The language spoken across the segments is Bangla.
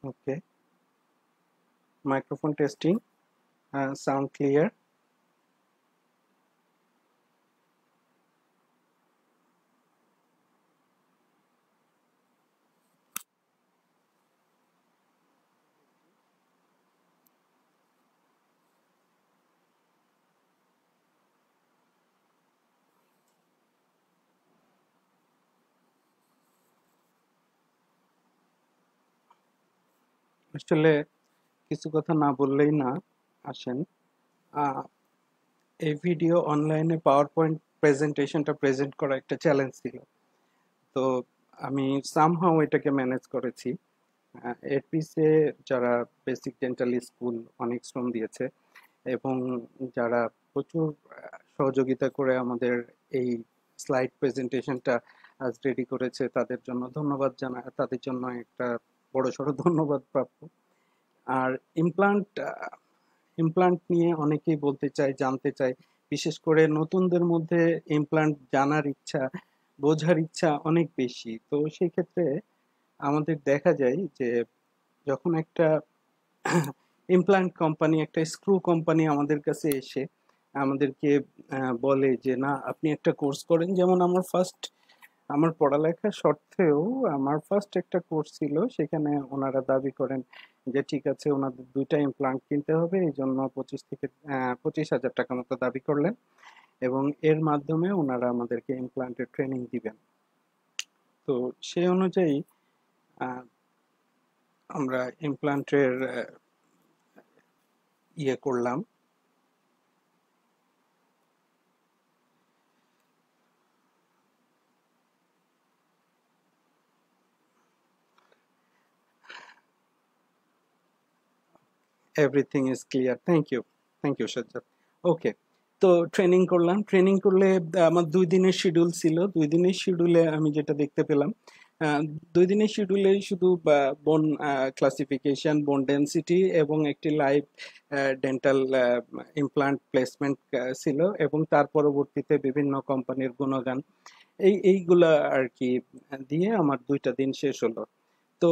Okay, microphone testing, sound clear. আসলে কিছু কথা না বললেই না। আসেন, আহ, এই ভিডিও অনলাইনে পাওয়ার পয়েন্ট প্রেজেন্টেশনটা প্রেজেন্ট করা একটা চ্যালেঞ্জ ছিল। তো আমি সামহাও এটাকে ম্যানেজ করেছি। এর পিছে যারা বেসিক ডেন্টাল স্কুল অনেক শ্রম দিয়েছে এবং যারা প্রচুর সহযোগিতা করে আমাদের এই স্লাইড প্রেজেন্টেশনটা আজ রেডি করেছে, তাদের জন্য ধন্যবাদ জানা, তাদের জন্য একটা বড়সড় ধন্যবাদ প্রাপ্য। আর ইমপ্লান্ট ইমপ্লান্ট নিয়ে অনেকেই বলতে চায়, জানতে চায়। বিশেষ করে নতুনদের মধ্যে ইমপ্লান্ট জানার ইচ্ছা, বোঝার ইচ্ছা অনেক বেশি। তো সেই ক্ষেত্রে আমাদের দেখা যায় যে যখন একটা ইমপ্লান্ট কোম্পানি, একটা স্ক্রু কোম্পানি আমাদের কাছে এসে আমাদেরকে বলে যে না, আপনি একটা কোর্স করেন। যেমন আমার পড়ালেখার সত্ত্বেও আমার ফার্স্ট একটা কোর্স ছিল, সেখানে ওনারা দাবি করেন যে ঠিক আছে, ওনাদের 2টা ইমপ্লান্ট কিনতে হবে, এই জন্য 25,000 টাকা মতো দাবি করলেন এবং এর মাধ্যমে ওনারা আমাদেরকে ইমপ্লান্টের ট্রেনিং দিবেন। তো সেই অনুযায়ী আহ, আমরা ইমপ্লান্টের ইয়ে করলাম। Everything is clear, thank you Sajjad. Okay, তো ট্রেনিং করলাম। ট্রেনিং করলে আমার 2 দিনের শিডিউল ছিল। 2 দিনের শিডিউলে আমি যেটা দেখতে পেলাম, আহ, 2 দিনের শিডিউলে শুধু বোন ক্লাসিফিকেশন, বোন ডেন্সিটি এবং একটি লাইভ ডেন্টাল ইমপ্লান্ট প্লেসমেন্ট ছিল এবং তার পরবর্তীতে বিভিন্ন কোম্পানির গুণগান, এইগুলা আর কি দিয়ে আমার 2টা দিন শেষ হলো। তো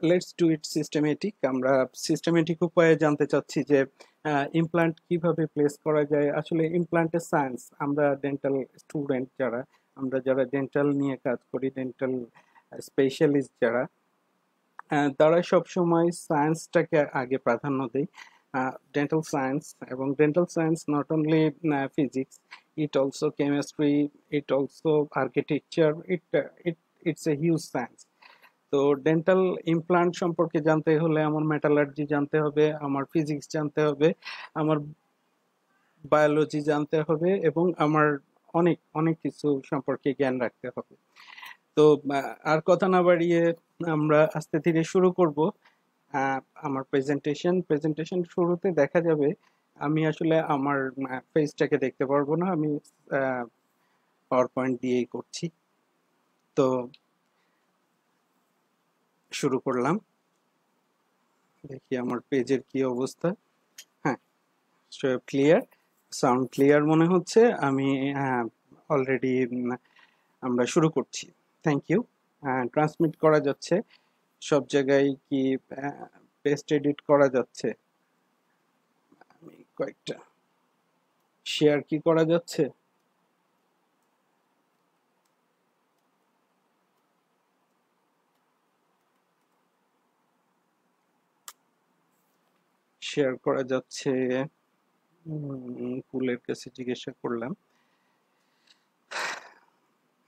লেটস ডু ইট সিস্টেমেটিক। আমরা সিস্টেমেটিক উপায়ে জানতে চাচ্ছি যে ইমপ্লান্ট কিভাবে প্লেস করা যায়। আসলে ইমপ্লান্টের সায়েন্স, আমরা ডেন্টাল স্টুডেন্ট যারা, আমরা যারা ডেন্টাল নিয়ে কাজ করি, ডেন্টাল স্পেশালিস্ট যারা, তারা সবসময় সায়েন্সটাকে আগে প্রাধান্য দেয়। ডেন্টাল সায়েন্স, এবং dental science not only physics, it also chemistry, it also architecture, it's a huge science. তো ডেন্টাল ইমপ্লান্ট সম্পর্কে জানতে হলে আমার মেটালার্জি জানতে হবে, আমার ফিজিক্স জানতে হবে, আমার বায়োলজি জানতে হবে এবং আমার অনেক অনেক কিছু সম্পর্কে জ্ঞান রাখতে হবে। তো আর কথা না বাড়িয়ে আমরা আস্তে ধীরে শুরু করব। আমার প্রেজেন্টেশন শুরুতে দেখা যাবে আমি আসলে আমার ফেসটাকে দেখতে পারবো না, আমি পাওয়ার পয়েন্ট দিয়েই করছি। তো শুরু করলাম, দেখি আমার পেজের কি অবস্থা। হ্যাঁ, ক্লিয়ার, সাউন্ড ক্লিয়ার মনে হচ্ছে। আমি অলরেডি আমরা শুরু করছি। Thank you. ট্রান্সমিট করা যাচ্ছে সব জায়গায় কি? পেস্ট এডিট করা যাচ্ছে? আমি কয়েকটা শেয়ার কি করা যাচ্ছে? শেয়ার করা যাচ্ছে। কুলের কাছে জিজ্ঞাসা করলাম।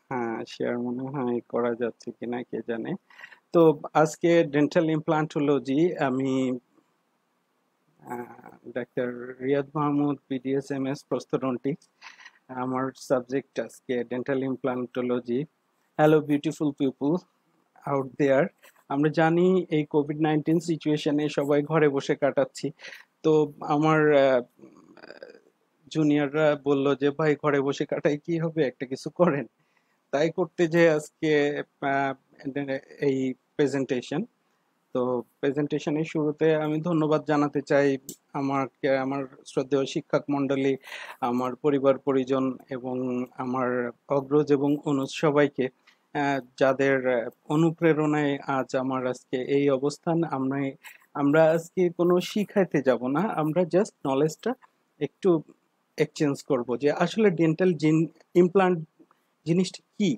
হ্যাঁ, শেয়ার মনে হয় করা যাচ্ছে কিনা কে জানে। তো আজকে ডেন্টাল ইমপ্লান্টোলজি, আমি doctor Riyad Mahmud, BDS MS prosthodontics, আমার সাবজেক্ট আজকে dental implantology. Hello beautiful people out there. আমরা জানি এই কোভিড-19 সিচুয়েশনে সবাই ঘরে বসে কাটাচ্ছি। তো আমার জুনিয়ররা বলল যে ভাই ঘরে বসে কাটাই কি হবে, একটা কিছু করেন। তাই করতে যে আজকে আহ, এই প্রেজেন্টেশন। তো প্রেজেন্টেশনের শুরুতে আমি ধন্যবাদ জানাতে চাই আমার শ্রদ্ধেয় শিক্ষক মণ্ডলী, আমার পরিবার পরিজন এবং আমার অগ্রজ এবং অনুজ সবাইকে, যাদের অনুপ্রেরণায় আজ আমার আজকে এই অবস্থান। আমরা আজকে কোনো শিখাইতে যাব না, আমরা জাস্ট নলেজটা একটু এক্সচেঞ্জ করব যে আসলে ডেন্টাল ইমপ্লান্ট জিনিসটা কি।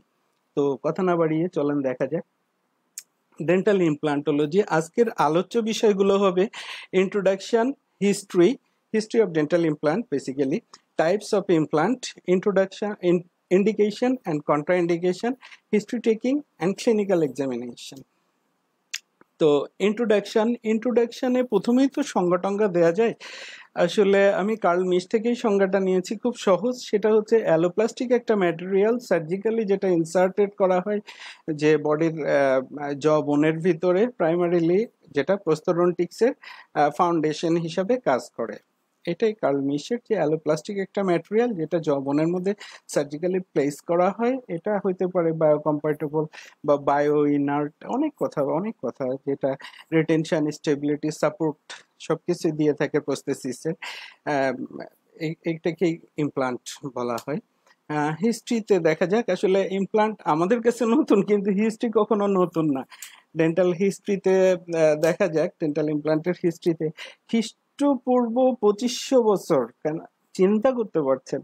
তো কথা না বাড়িয়ে চলেন দেখা যাক। ডেন্টাল ইমপ্লান্টোলজি আজকের আলোচ্য বিষয়গুলো হবে introduction, history of dental implant, basically types of implant, introduction, indication and contraindication, history taking and clinical examination. তো ইন্ট্রোডাকশনে প্রথমেই তো সংজ্ঞা টঙ্গা দেওয়া যায়। আসলে আমি কার্ল মিশ থেকেই সংজ্ঞাটা নিয়েছি, খুব সহজ। সেটা হচ্ছে অ্যালোপ্লাস্টিক একটা ম্যাটেরিয়াল, সার্জিক্যালি যেটা ইনসার্টেড করা হয় যে বডির জ বোনের ভিতরে, প্রাইমারিলি যেটা প্রস্তরন্টিক্সের ফাউন্ডেশন হিসাবে কাজ করে। এটাই কার্ল মিশের যে অ্যালোপ্লাস্টিক একটা ম্যাটেরিয়াল যেটা জবনের মধ্যে সার্জিক্যালি প্লেস করা হয়। এটা হইতে পারে বায়োকম্প্যাটেবল বা বায়ো ইনার্ট, অনেক কথা যেটা রিটেনশন, স্টেবিলিটি, সাপোর্ট সবকিছু দিয়ে থাকে প্রস্থেসিসের। এইটাকে ইমপ্লান্ট বলা হয়। হিস্ট্রিতে দেখা যাক, আসলে ইমপ্লান্ট আমাদের কাছে নতুন, কিন্তু হিস্ট্রি কখনো নতুন না। ডেন্টাল হিস্ট্রিতে দেখা যাক, ডেন্টাল ইমপ্লান্টের হিস্ট্রিতে খ্রিস্টপূর্ব 2500 বছর, কেন চিন্তা করতে পারছেন,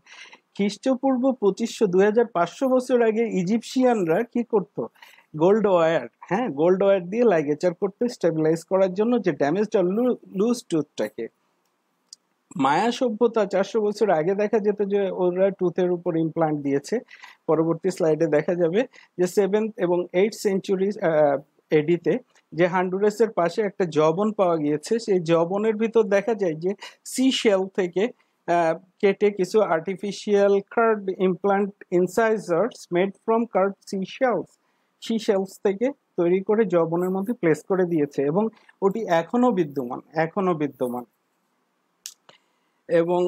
খ্রিস্টপূর্ব 2500, 2500 বছর আগে ইজিপশিয়ানরা কি করতো, গোল্ড ওয়্যার, হ্যাঁ গোল্ড ওয়্যার দিয়ে লাইগেচার করতে স্টেবিলাইজ করার জন্য যে ড্যামেজড লুজ টুথটাকে। মায়া সভ্যতা 400 বছর আগে দেখা যেত যে ওরা টুথের উপর ইমপ্লান্ট দিয়েছে। পরবর্তী স্লাইডে দেখা যাবে যে 7th এবং 8th সেঞ্চুরি এডিতে যে হন্ডুরাসের পাশে একটা জবন পাওয়া গিয়েছে, সেই জবনের ভিতর দেখা যায় যে সি শেল থেকে কেটে কিছু artificial card implant incisors made from card sea shells থেকে তৈরি করে জবনের মধ্যে প্লেস করে দিয়েছে, এবং ওটি এখনো বিদ্যমান। এবং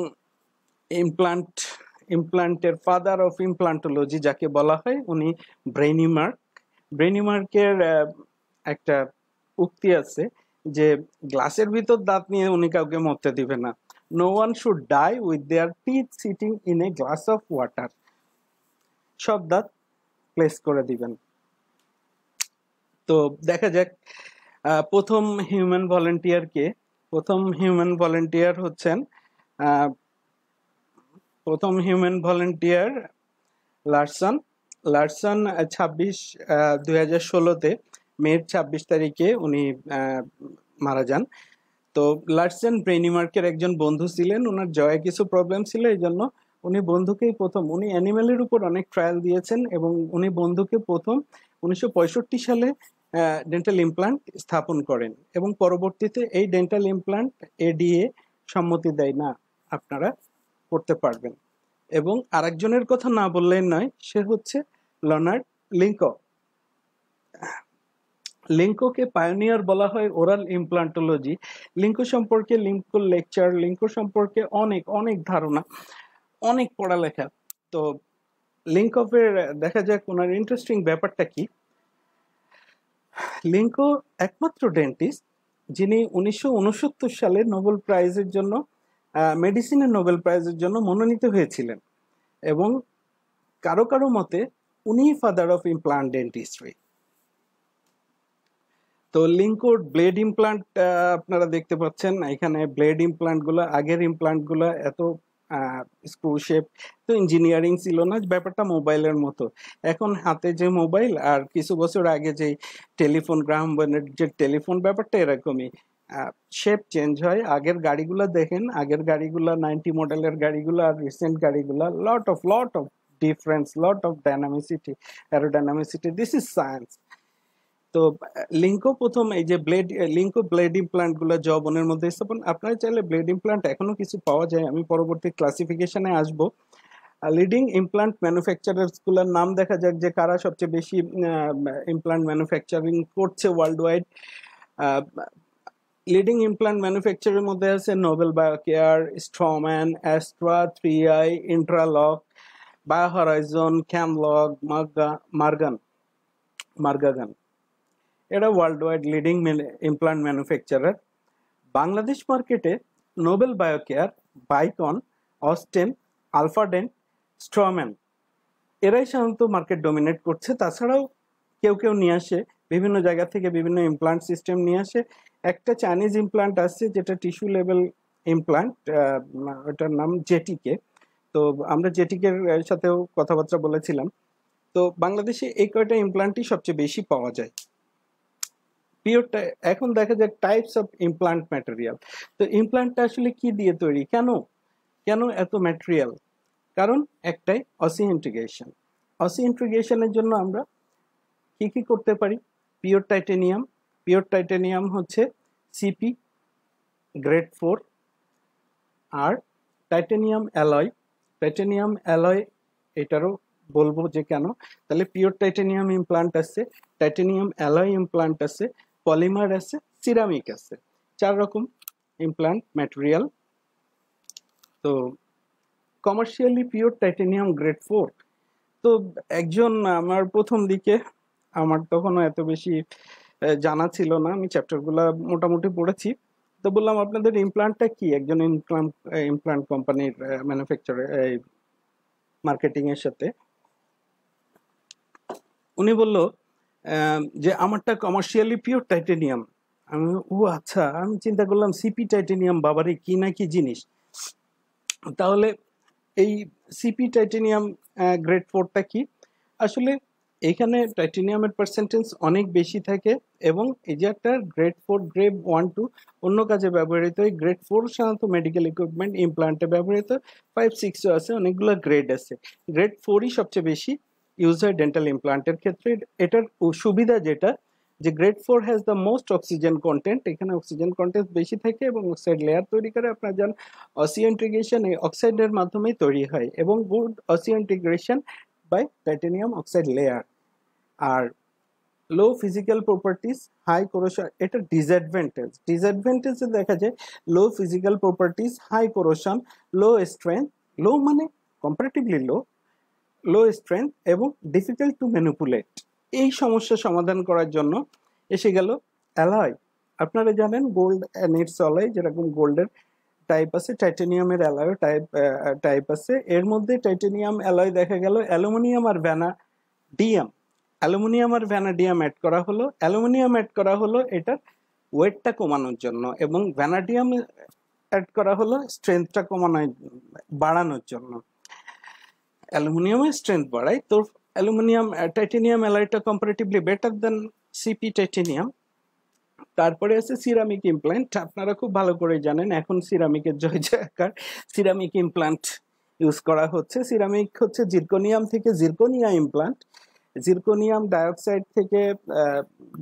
ইমপ্লান্টের ফাদার অফ ইমপ্লান্টোলজি যাকে বলা হয়, উনি ব্রেনিমার্কের একটা উক্তি আছে যে গ্লাসের ভিতর দাঁত নিয়ে উনি কাউকে মরতে দিবে না। No one should die with their teeth sitting in a glass of water. সব দাঁত প্লেস করে দিবেন। তো দেখা যাক প্রথম হিউম্যান ভলেন্টিয়ার হচ্ছেন লারসন 2016-তে মে 26 তারিখে উনি মারা যান। তো লারসন ব্রেনিমার্কের একজন বন্ধু ছিলেন, ওনার জয়ে কিছু প্রবলেম ছিল, এই জন্য উনি বন্ধুকেই প্রথম, উনি অ্যানিমেলের উপর অনেক ট্রায়াল দিয়েছেন এবং উনি বন্ধুকে প্রথম 1965 সালে ডেন্টাল ইমপ্লান্ট স্থাপন করেন, এবং পরবর্তীতে এই ডেন্টাল ইমপ্লান্ট এডিএ সম্মতি দেয় না, আপনারা করতে পারবেন। এবং আরেকজনের কথা না বললেই নয়, সে হচ্ছে লনার্ড লিঙ্কোকে পায়োনিয়ার বলা হয় ওরাল ইমপ্লান্টোলজি। লিঙ্কো সম্পর্কে, লিঙ্কোর লেকচার, লিঙ্কো সম্পর্কে অনেক অনেক ধারণা, অনেক পড়ালেখা। তো লিঙ্কোফের দেখা যাক ওনার ইন্টারেস্টিং ব্যাপারটা কি। লিঙ্কো একমাত্র ডেন্টিস্ট যিনি 1969 সালে নোবেল প্রাইজের জন্য, মেডিসিনের নোবেল প্রাইজের জন্য মনোনীত হয়েছিলেন, এবং কারো মতে উনি ফাদার অফ ইমপ্লান্ট ডেন্টিস্ট্রি। তো লিঙ্কোর ব্লেড ইমপ্লান্ট আপনারা দেখতে পাচ্ছেন এখানে। ব্লেড ইমপ্লান্ট গুলো, আগের ইমপ্লান্ট গুলো এত স্ক্রু শেপ, তো ইঞ্জিনিয়ারিং ছিল না, ব্যাপারটা মোবাইলের মতো। এখন হাতে যে মোবাইল আর কিছু বছর আগে যে টেলিফোন, গ্রাহাম বেলের যে টেলিফোন, ব্যাপারটা এরকমই, শেপ চেঞ্জ হয়। আগের গাড়িগুলো দেখেন, আগের গাড়িগুলো 90 মডেলের গাড়িগুলো আর রিসেন্ট গাড়িগুলো, lot of difference, lot of dynamicity, aerodynamicity, this is science. তো লিঙ্কো প্রথম এই যে লিঙ্কো ব্লেড ইমপ্লান্ট গুলো জবনের মধ্যে স্থাপন। আপনারা চাইলে ব্লেড ইমপ্লান্ট এখনো কিছু পাওয়া যায়, আমি পরবর্তী ক্লাসিফিকেশনে আসবো। লিডিং ইমপ্লান্ট ম্যানুফ্যাকচারার্স গুলোর নাম দেখা যাক যে কারা সবচেয়ে বেশি ইমপ্লান্ট ম্যানুফ্যাকচারিং করছে ওয়ার্ল্ড ওয়াইড। লিডিং ইমপ্লান্ট ম্যানুফ্যাকচারের মধ্যে আছে নোবেল বায়োকেয়ার, স্ট্রম্যান, অ্যাস্ট্রা, 3i, ইন্ট্রালক, বায়োহরাইজন, ক্যামলগ, মার্গাগান। এরা world wide leading implant manufacturer. Bangladesh মার্কেটে নোবেল বায়োকেয়ার, বাইকন, অস্টেন, আলফাডেন্ট, স্ট্রম্যান এরাই সাধারণত মার্কেট ডমিনেট করছে। তাছাড়াও কেউ কেউ নিয়ে আসে বিভিন্ন জায়গা থেকে, বিভিন্ন ইমপ্লান্ট সিস্টেম নিয়ে আসে। একটা চাইনিজ ইমপ্লান্ট আছে যেটা টিস্যু লেভেল ইমপ্লান্ট, ওটার নাম জেটিকে। তো আমরা জেটিকের সাথেও কথাবার্তা বলেছিলাম। তো বাংলাদেশে এই কয়টা ইমপ্লান্টই সবচেয়ে বেশি পাওয়া যায়। পিওরটা এখন দেখা যায় টাইপস অফ ইমপ্লান্ট ম্যাটেরিয়াল। তো ইমপ্লান্টটা আসলে কি দিয়ে তৈরি, কেন কেন এত ম্যাটেরিয়াল? কারণ একটাই, অসিএন্টিগ্রেশন। অসিএন্টিগ্রেশনের জন্য আমরা কি কি করতে পারি? Pure titanium. পিওর টাইটেনিয়াম হচ্ছে সিপি গ্রেড 4। আর টাইটেনিয়াম অ্যালয়। টাইটেনিয়াম অ্যালয় এটারও বলবো যে কেন। তাহলে পিওর টাইটেনিয়াম ইমপ্লান্ট আছে, টাইটেনিয়াম অ্যালয় ইমপ্লান্ট আছে, পলিমার আছে, সিরামিক আছে। 4 রকম ইমপ্লান্ট ম্যাটেরিয়াল। তো কমার্শিয়ালি পিওর টাইটেনিয়াম গ্রেড 4। তো একজন, আমার প্রথম দিকে আমার তখনও এত বেশি জানা ছিল না, আমি চ্যাপ্টারগুলো মোটামুটি পড়েছি। তো বললাম আপনাদের ইমপ্লান্টটা কি, একজন ইমপ্লান্ট কোম্পানির ম্যানুফ্যাকচারার মার্কেটিং এর সাথে। উনি বলল যে আমারটা কমার্শিয়ালি পিওর টাইটেনিয়াম। আমি ও আচ্ছা, আমি চিন্তা করলাম সিপি টাইটেনিয়াম, বাবারে কি না কি জিনিস। তাহলে এই সিপি টাইটেনিয়াম গ্রেড 4টা কি? আসলে এখানে টাইটেনিয়ামের পার্সেন্টেজ অনেক বেশি থাকে, এবং এই যে একটা গ্রেড 4, গ্রেড 1, 2 অন্য কাজে ব্যবহৃত হয়। গ্রেড 4 সাধারণত মেডিকেল ইকুইপমেন্ট ইমপ্লান্টে ব্যবহৃত, 5, 6ও আছে, অনেকগুলো গ্রেড আছে। গ্রেড 4ই সবচেয়ে বেশি ইউজ হয় ডেন্টাল ইমপ্লান্টের ক্ষেত্রে। এটার সুবিধা যেটা, যে grade 4 has the most oxygen content. এখানে অক্সিজেন কন্টেন্ট বেশি থাকে এবং অক্সাইড লেয়ার তৈরি করে। আপনার যান অসিওইন্টিগ্রেশন এই অক্সাইডের মাধ্যমেই তৈরি হয়, এবং good osseointegration by titanium oxide layer. আর low physical properties, high corrosion, এটা ডিসঅ্যাডভান্টেজে দেখা যায় low physical properties, high corrosion, low strength. Low মানে কম্পারেটিভলি লো স্ট্রেংথ এবং ডিফিকাল্ট টু ম্যানিপুলেট। এই সমস্যা সমাধান করার জন্য এসে গেল অ্যালয়। আপনারা জানেন গোল্ড নিডস অ্যালয়, যেরকম গোল্ডের টাইপ আছে, টাইটেনিয়ামের অ্যালয় টাইপ আছে। এর মধ্যে টাইটেনিয়াম অ্যালয় দেখা গেল অ্যালুমিনিয়াম আর ভ্যানাডিয়াম। অ্যালুমিনিয়াম আর ভ্যানাডিয়াম অ্যাড করা হলো। অ্যালুমিনিয়াম অ্যাড করা হলো এটার ওয়েটটা কমানোর জন্য, এবং ভ্যানাডিয়াম অ্যাড করা হলো স্ট্রেংথটা বাড়ানোর জন্য। অ্যালুমিনিয়ামের স্ট্রেংথ বাড়ায়। তো অ্যালুমিনিয়াম টাইটেনিয়াম অ্যালয়টা comparatively better than CP titanium. তারপরে আছে সিরামিক ইমপ্ল্যান্ট। আপনারা খুব ভালো করে জানেন এখন সিরামিকের জয় জয়কার, সিরামিক ইমপ্ল্যান্ট ইউজ করা হচ্ছে। সিরামিক হচ্ছে জিরকোনিয়াম থেকে জিরকোনিয়া ইমপ্ল্যান্ট। জিরকোনিয়াম ডাইঅক্সাইড থেকে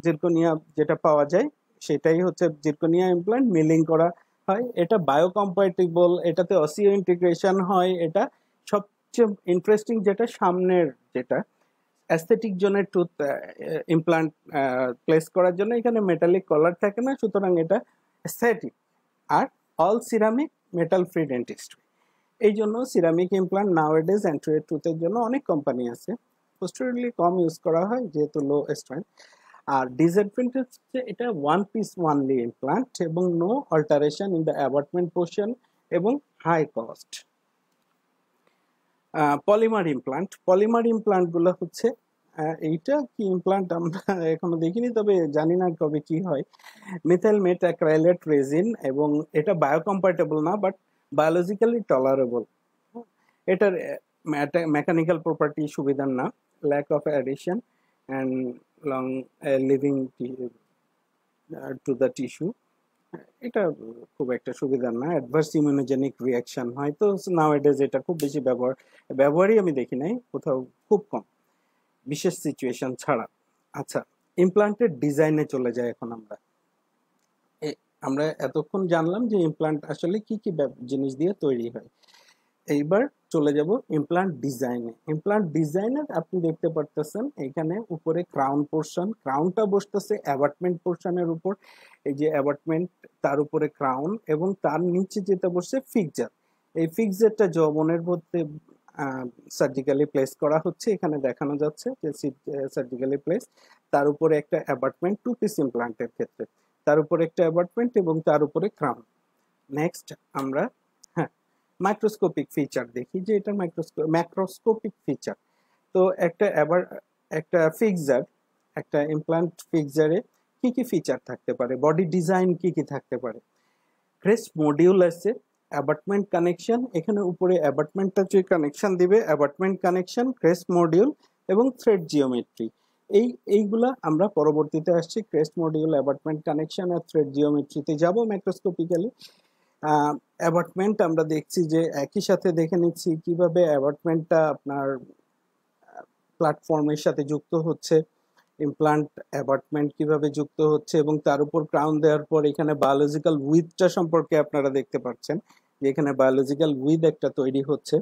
জিরকোনিয়া যেটা পাওয়া যায় সেটাই হচ্ছে জিরকোনিয়া ইমপ্ল্যান্ট। মিলিং করা হয়, এটা বায়োকম্প্যাটিবল, এটাতে অসিও ইন্টিগ্রেশন হয়। এটা সবচেয়ে ইন্টারেস্টিং যেটা, সামনের যেটা অ্যাস্থেটিক জোনের টুথ ইমপ্লান্ট প্লেস করার জন্য এখানে মেটালিক কলার থাকে না, সুতরাং এটা অ্যাস্থেটিক। আর all ceramic, metal free dentistry. এই জন্য সিরামিক ইমপ্লান্ট নাওয়াডেজ অ্যান্টিরিয়র টুথের জন্য অনেক কোম্পানি আছে। পোস্টেরিয়রলি কম ইউজ করা হয় যেহেতু লো স্ট্রেংথ। আর ডিসঅ্যাডভান্টেজ হচ্ছে এটা ওয়ান পিস ওয়ানলি ইমপ্লান্ট, এবং no alteration in the abutment portion, এবং high cost. Polymer implant. Polymer ইমপ্লান্টগুলো হচ্ছে এইটা কি ইমপ্লান্ট আমরা এখনো দেখিনি, তবে জানি না কবে কি হয়। মিথাইল মেটাক্রাইলেট রেজিন, এবং এটা বায়োকম্প্যাটেবল না বাট বায়োলজিক্যালি টলারেবল। এটার মেকানিক্যাল প্রপার্টি সুবিধার না, lack of addition and long living to the tissue. এটা খুব একটা সুবিধার না, অ্যাডভার্স ইমিউনোজেনিক রিয়াকশন হয়। তো নাওয়াডেজ এটা খুব বেশি ব্যবহারই আমি দেখি নাই কোথাও, খুব কম, বিশেষ সিচুয়েশন ছাড়া। আচ্ছা, ইমপ্লান্টের ডিজাইনে চলে যায় এখন আমরা। আমরা এতক্ষণ জানলাম যে ইমপ্লান্ট আসলে কি কি জিনিস দিয়ে তৈরি হয়। এইবার চলে যাব ইমপ্লান্ট ডিজাইনে। ইমপ্লান্ট ডিজাইনে আপনি দেখতে পারতেছেন এখানে উপরে ক্রাউন পোর্শন, ক্রাউনটা বসতেছে অ্যাবাটমেন্ট পোর্শনের উপর। এই যে অ্যাবাটমেন্ট, তার উপরে ক্রাউন, এবং তার নিচে যেটা বসছে ফিক্সার। এই ফিক্সারটা যৌবনের মধ্যে সার্জিক্যালি প্লেস করা হচ্ছে, এখানে দেখানো যাচ্ছে যে সার্জিক্যালি প্লেস। তার উপরে একটা অ্যাবাটমেন্ট, টু পিস ইমপ্লান্টের ক্ষেত্রে তার উপরে একটা অ্যাবাটমেন্ট এবং তার উপরে ক্রাউন। নেক্সট আমরা মাইক্রোস্কোপিক ফিচার দেখি, যে এটা ম্যাক্রোস্কোপিক ফিচার। তো একটা ফিক্সার, একটা ইমপ্লান্ট ফিক্সারে কি কি ফিচার থাকতে পারে, বডি ডিজাইন কি কি থাকতে পারে। ক্রেস্ট মডিউল আছে, অ্যাবাটমেন্ট কানেকশন, এখানে উপরে অ্যাবাটমেন্টটা যে কানেকশন দিবে, অ্যাবাটমেন্ট কানেকশন, ক্রেস্ট মডিউল এবং থ্রেড জিওমেট্রি। এইগুলা আমরা পরবর্তীতে আসছি, ক্রেস্ট মডিউল, অ্যাবাটমেন্ট কানেকশন আর থ্রেড জিওমেট্রিতে যাব ম্যাক্রোস্কোপিক্যালি। অ্যাবাটমেন্ট আমরা দেখছি যে একই সাথে দেখে নিচ্ছি কিভাবে অ্যাবাটমেন্টটা আপনার প্ল্যাটফর্মের সাথে যুক্ত হচ্ছে, ইমপ্লান্ট অ্যাবাটমেন্ট কিভাবে যুক্ত হচ্ছে, এবং তার উপর ক্রাউন দেওয়ার পর এখানে বায়োলজিক্যাল উইথটা সম্পর্কে আপনারা দেখতে পাচ্ছেন যে এখানে বায়োলজিক্যাল উইথ একটা তৈরি হচ্ছে।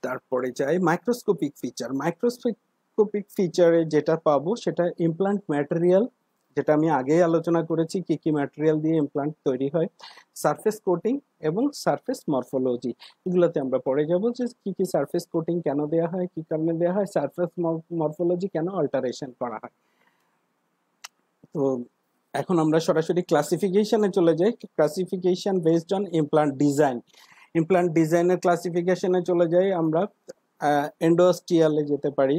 তারপরে যাই মাইক্রোস্কোপিক ফিচার। মাইক্রোস্কোপিক ফিচারে যেটা পাবো সেটা ইমপ্লান্ট ম্যাটেরিয়াল, যেটা আমি আগেই আলোচনা করেছি কি কি ম্যাটেরিয়াল দিয়ে ইমপ্লান্ট তৈরি হয়, সারফেস কোটিং এবং সারফেস মরফোলজি। এগুলোতে আমরা পরে যাব যে কি কি সারফেস কোটিং কেন দেওয়া হয়, কি কারণে দেওয়া হয়, সারফেস মরফোলজি কেন অল্টারেশন করা হয়। তো এখন আমরা সরাসরি ক্লাসিফিকেশনে চলে যাই। Classification based on implant design. Implant ডিজাইনের ক্লাসিফিকেশনে চলে যাই আমরা। এন্ডোস্টিয়ালে যেতে পারি,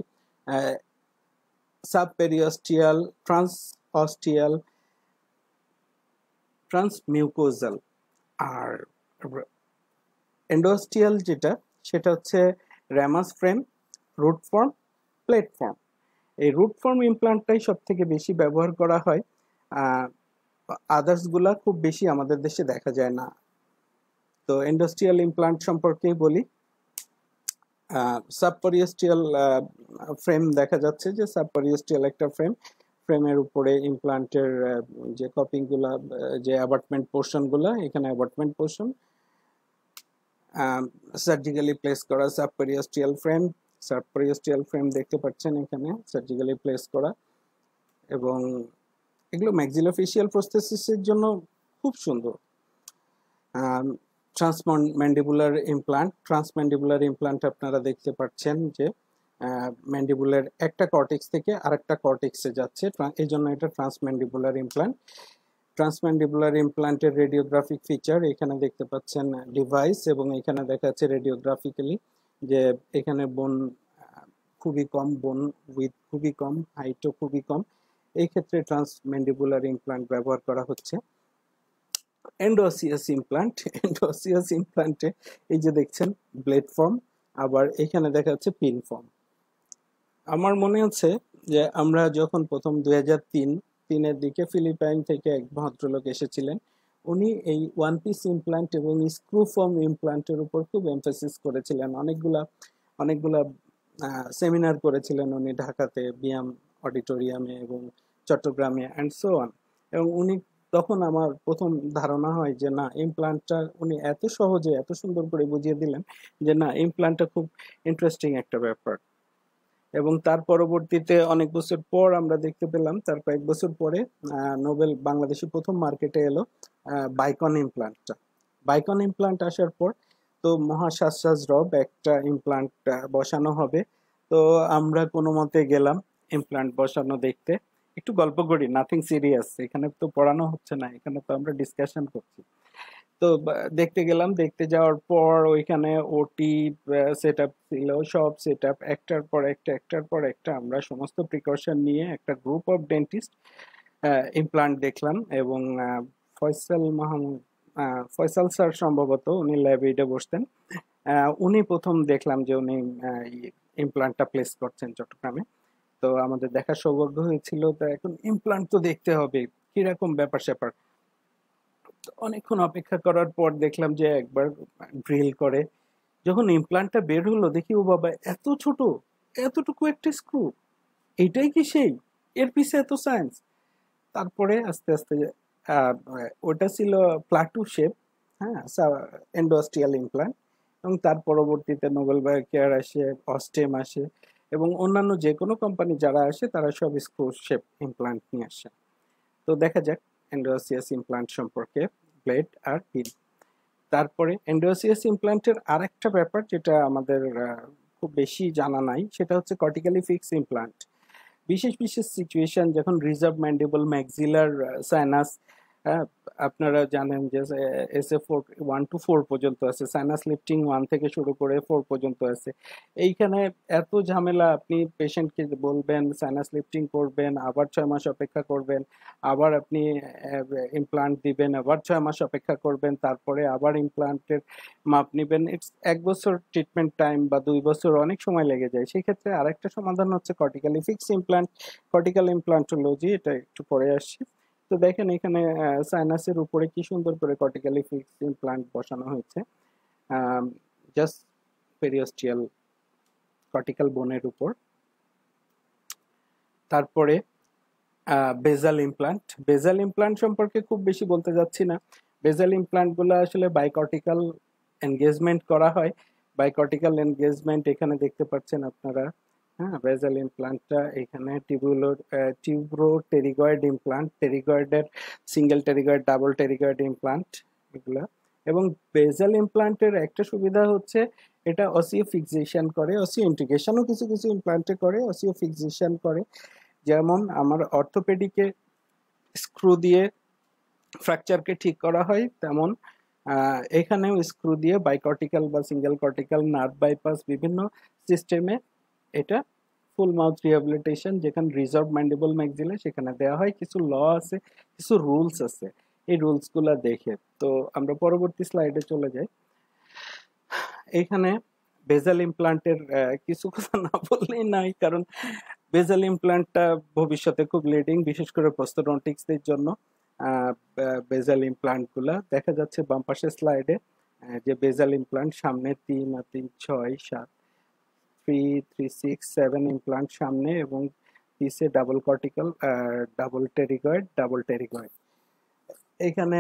সাবপেরিওস্টিয়াল, ট্রান্সঅস্টিয়াল, ট্রান্সমিউকোজাল। আর এন্ডোস্টিয়াল যেটা, সেটা হচ্ছে র্যামাস ফ্রেম, রুট ফর্ম, প্লেটফর্ম। এই রুট ফর্ম ইমপ্লান্টটাই সব থেকে বেশি ব্যবহার করা হয়, আদার্স গুলা খুব বেশি আমাদের দেশে দেখা যায় না। তো এন্ডোস্টিয়াল ইমপ্লান্ট সম্পর্কে বলি। সাবপেরিওস্টিয়াল ফ্রেম দেখা যাচ্ছে যে সাবপেরিওস্টিয়াল একটা ফ্রেমের উপরে ইমপ্লান্টের যে কপিং গুলা, যে অ্যাবাটমেন্ট পোর্শন গুলা, এখানে অ্যাবাটমেন্ট পোর্শন সার্জিক্যালি প্লেস করা সাবপেরিওস্টিয়াল ফ্রেম দেখতে পাচ্ছেন এখানে সার্জিক্যালি প্লেস করা। এবং এগুলো ম্যাক্সিলোফেশিয়াল প্রস্থেসিসের জন্য খুব সুন্দর। ট্রান্সম্যান্ডিবুলার ইমপ্লান্ট আপনারা দেখতে পাচ্ছেন যে ম্যান্ডিবুলের একটা কর্টেক্স থেকে আরেকটা কর্টেক্সে যাচ্ছে, এই জন্য এটা ট্রান্সম্যান্ডিবুলার ইমপ্লান্ট। ট্রান্সম্যান্ডিবুলার ইমপ্লান্টের রেডিওগ্রাফিক ফিচার এখানে দেখতে পাচ্ছেন ডিভাইস, এবং এখানে দেখা যাচ্ছে রেডিওগ্রাফিক্যালি যে এখানে বোন খুবই কম, বোন উইথ খুবই কম, হাইটও খুবই কম। এই ক্ষেত্রে ট্রান্সম্যান্ডিবুলার ইমপ্লান্ট ব্যবহার করা হচ্ছে। এন্ডোসিয়াস ইমপ্লান্টে এই যে দেখছেন ব্লেড ফর্ম, আবার এখানে দেখা যাচ্ছে পিন ফর্ম। আমার মনে আছে যে আমরা যখন প্রথম 2003-এর দিকে ফিলিপাইন থেকে এক ভদ্রলোক এসেছিলেন, উনি এই ওয়ান পিস ইমপ্লান্ট এবং স্ক্রু ফর্ম ইমপ্লান্টের উপর খুব এমফাসিস করেছিলেন। অনেকগুলা সেমিনার করেছিলেন উনি ঢাকাতে, বিয়াম অডিটোরিয়ামে এবং চট্টগ্রামে অ্যান্ড সো অন। এবং উনি তখন আমার প্রথম ধারণা হয় যে না, ইমপ্লান্টটা উনি এত সহজে এত সুন্দর করে বুঝিয়ে দিলেন যে না, ইমপ্লান্টটা খুব ইন্টারেস্টিং একটা ব্যাপার। এবং তার পরবর্তীতে অনেক বছর পর আমরা দেখতে পেলাম, তার কয়েক বছর পরে নোবেল বাংলাদেশে প্রথম মার্কেটে এলো বাইকন ইমপ্লান্টটা। বাইকন ইমপ্লান্ট আসার পর তো মহাশ্বাস রব একটা ইমপ্লান্ট বসানো হবে। তো আমরা কোনো মতে গেলাম ইমপ্লান্ট বসানো দেখতে। একটু গল্প করি, নাথিং সিরিয়াস, এখানে তো পড়ানো হচ্ছে না, এখানে তো আমরা ডিসকাশন করছি। তো দেখতে গেলাম, দেখতে যাওয়ার পর ওইখানে ওটি সেট আপ ছিল, সব সেট আপ একটার পর একটা আমরা সমস্ত প্রিকশন নিয়ে একটা গ্রুপ অফ ডেন্টিস্ট ইমপ্লান্ট দেখলাম। এবং ফয়সাল স্যার সম্ভবত উনি ল্যাবে বসতেন, উনি প্রথম দেখলাম যে উনি ইমপ্লান্টটা প্লেস করছেন চট্টগ্রামে। তো আমাদের দেখার সৌভাগ্য হয়েছিল। তো এখন ইমপ্লান্ট তো দেখতে হবে কিরকম ব্যাপার স্যাপার। অনেকক্ষণ অপেক্ষা করার পর দেখলাম যে একবার ড্রিল করে, যখন ইমপ্লান্টটা বের হলো দেখি ও বাবা, এত ছোট, এতটুকু একটা স্ক্রু, এটাই কি সেই, এর পিছে এত সায়েন্স। তারপরে আস্তে আস্তে ওটা ছিল প্লাটু শেপ, হ্যাঁ, এন্ডোস্টিয়াল ইমপ্লান্ট। এবং তার পরবর্তীতে নোবেল বায়োকেয়ার আসে, অস্টেম আসে, এবং অন্যান্য যে কোনো কোম্পানি যারা আসে তারা সব স্ক্রু শেপ ইমপ্লান্ট নিয়ে আসে। তো দেখা যাক এন্ডোসিয়াস ইমপ্লান্ট সম্পর্কে, ব্লেড আর পিন। তারপরে এন্ডোসিয়াস ইমপ্লান্টের আরেকটা ব্যাপার যেটা আমাদের খুব বেশি জানা নাই, সেটা হচ্ছে কর্টিক্যালি ফিক্স ইমপ্লান্ট। বিশেষ সিচুয়েশন, যখন রিজার্ভ ম্যান্ডিবল, ম্যাক্সিলার সাইনাস হ্যাঁ, আপনারা জানেন যে SF4 1 to 4 পর্যন্ত আছে, সাইনাস লিফটিং 1 থেকে শুরু করে 4 পর্যন্ত আছে। এইখানে এত ঝামেলা, আপনি পেশেন্টকে বলবেন সাইনাস লিফটিং করবেন, আবার 6 মাস অপেক্ষা করবেন, আবার আপনি ইমপ্লান্ট দিবেন, আবার 6 মাস অপেক্ষা করবেন, তারপরে আবার ইমপ্লান্টের মাপ নিবেন। ইটস 1 বছর ট্রিটমেন্ট টাইম বা 2 বছর অনেক সময় লেগে যায়। সেই ক্ষেত্রে আরেকটা সমাধান হচ্ছে কর্টিক্যালি ফিক্স ইমপ্লান্ট, কর্টিক্যাল ইমপ্লান্টোলজি, এটা একটু পরে আসছি। তো দেখেন এখানে সাইনাসের উপরে কি সুন্দর করে কর্টিক্যালি ফিক্স ইমপ্লান্ট বসানো হয়েছে, জাস্ট পেরিওস্টিয়াল কর্টিক্যাল বোনের উপর। তারপরে বেজাল ইমপ্লান্ট, বেজাল ইমপ্লান্ট সম্পর্কে খুব বেশি বলতে যাচ্ছি না। বেজাল ইমপ্লান্ট গুলো আসলে বাইকর্টিক্যাল এনগেজমেন্ট করা হয়। বাইকর্টিক্যাল এনগেজমেন্ট এখানে দেখতে পাচ্ছেন আপনারা। হ্যাঁ, বেজাল ইমপ্লান্টটা এখানে টিউব্রো টেরিগয়েড ইমপ্লান্ট, টেরিগয়েডের single pterygoid, double pterygoid implant এগুলা। এবং বেজাল ইমপ্লান্টের একটা সুবিধা হচ্ছে এটা অসিও ফিক্সেশন করে, অসিও ইন্টিগ্রেশনও কিছু কিছু ইমপ্লান্টে করে, অসিও ফিক্সেশন করে। যেমন আমার অর্থোপেডিকে স্ক্রু দিয়ে ফ্র্যাকচারকে ঠিক করা হয়, তেমন এখানেও স্ক্রু দিয়ে বাইকর্টিক্যাল বা সিঙ্গেল কর্টিক্যাল নার্ভ বাইপাস বিভিন্ন সিস্টেমে এটা ফুল মাউথ রিহ্যাবিলিটেশন, যেখানে রিজার্ভ ম্যান্ডিবল ম্যাক্সিলা সেখানে দেওয়া হয়। কিছু ল আছে, কিছু রুলস আছে, এই রুলসগুলো দেখে। তো আমরা পরবর্তী স্লাইডে চলে যাই। এখানে বেজাল ইমপ্লান্টের কিছু কথা না বললেই নাই, কারণ বেজাল ইমপ্লান্টটা ভবিষ্যতে খুব লিডিং, বিশেষ করে প্রস্থোডন্টিক্সদের জন্য। বেজাল ইমপ্লান্টগুলা দেখা যাচ্ছে বাম পাশের স্লাইডে, যে বেজাল ইমপ্লান্ট সামনে 3 আর 3 6 7 3 3 6 7 ইমপ্লান্ট সামনে, এবং পিছে ডাবল কর্টিক্যাল, ডাবল টেরিগয়েড। এখানে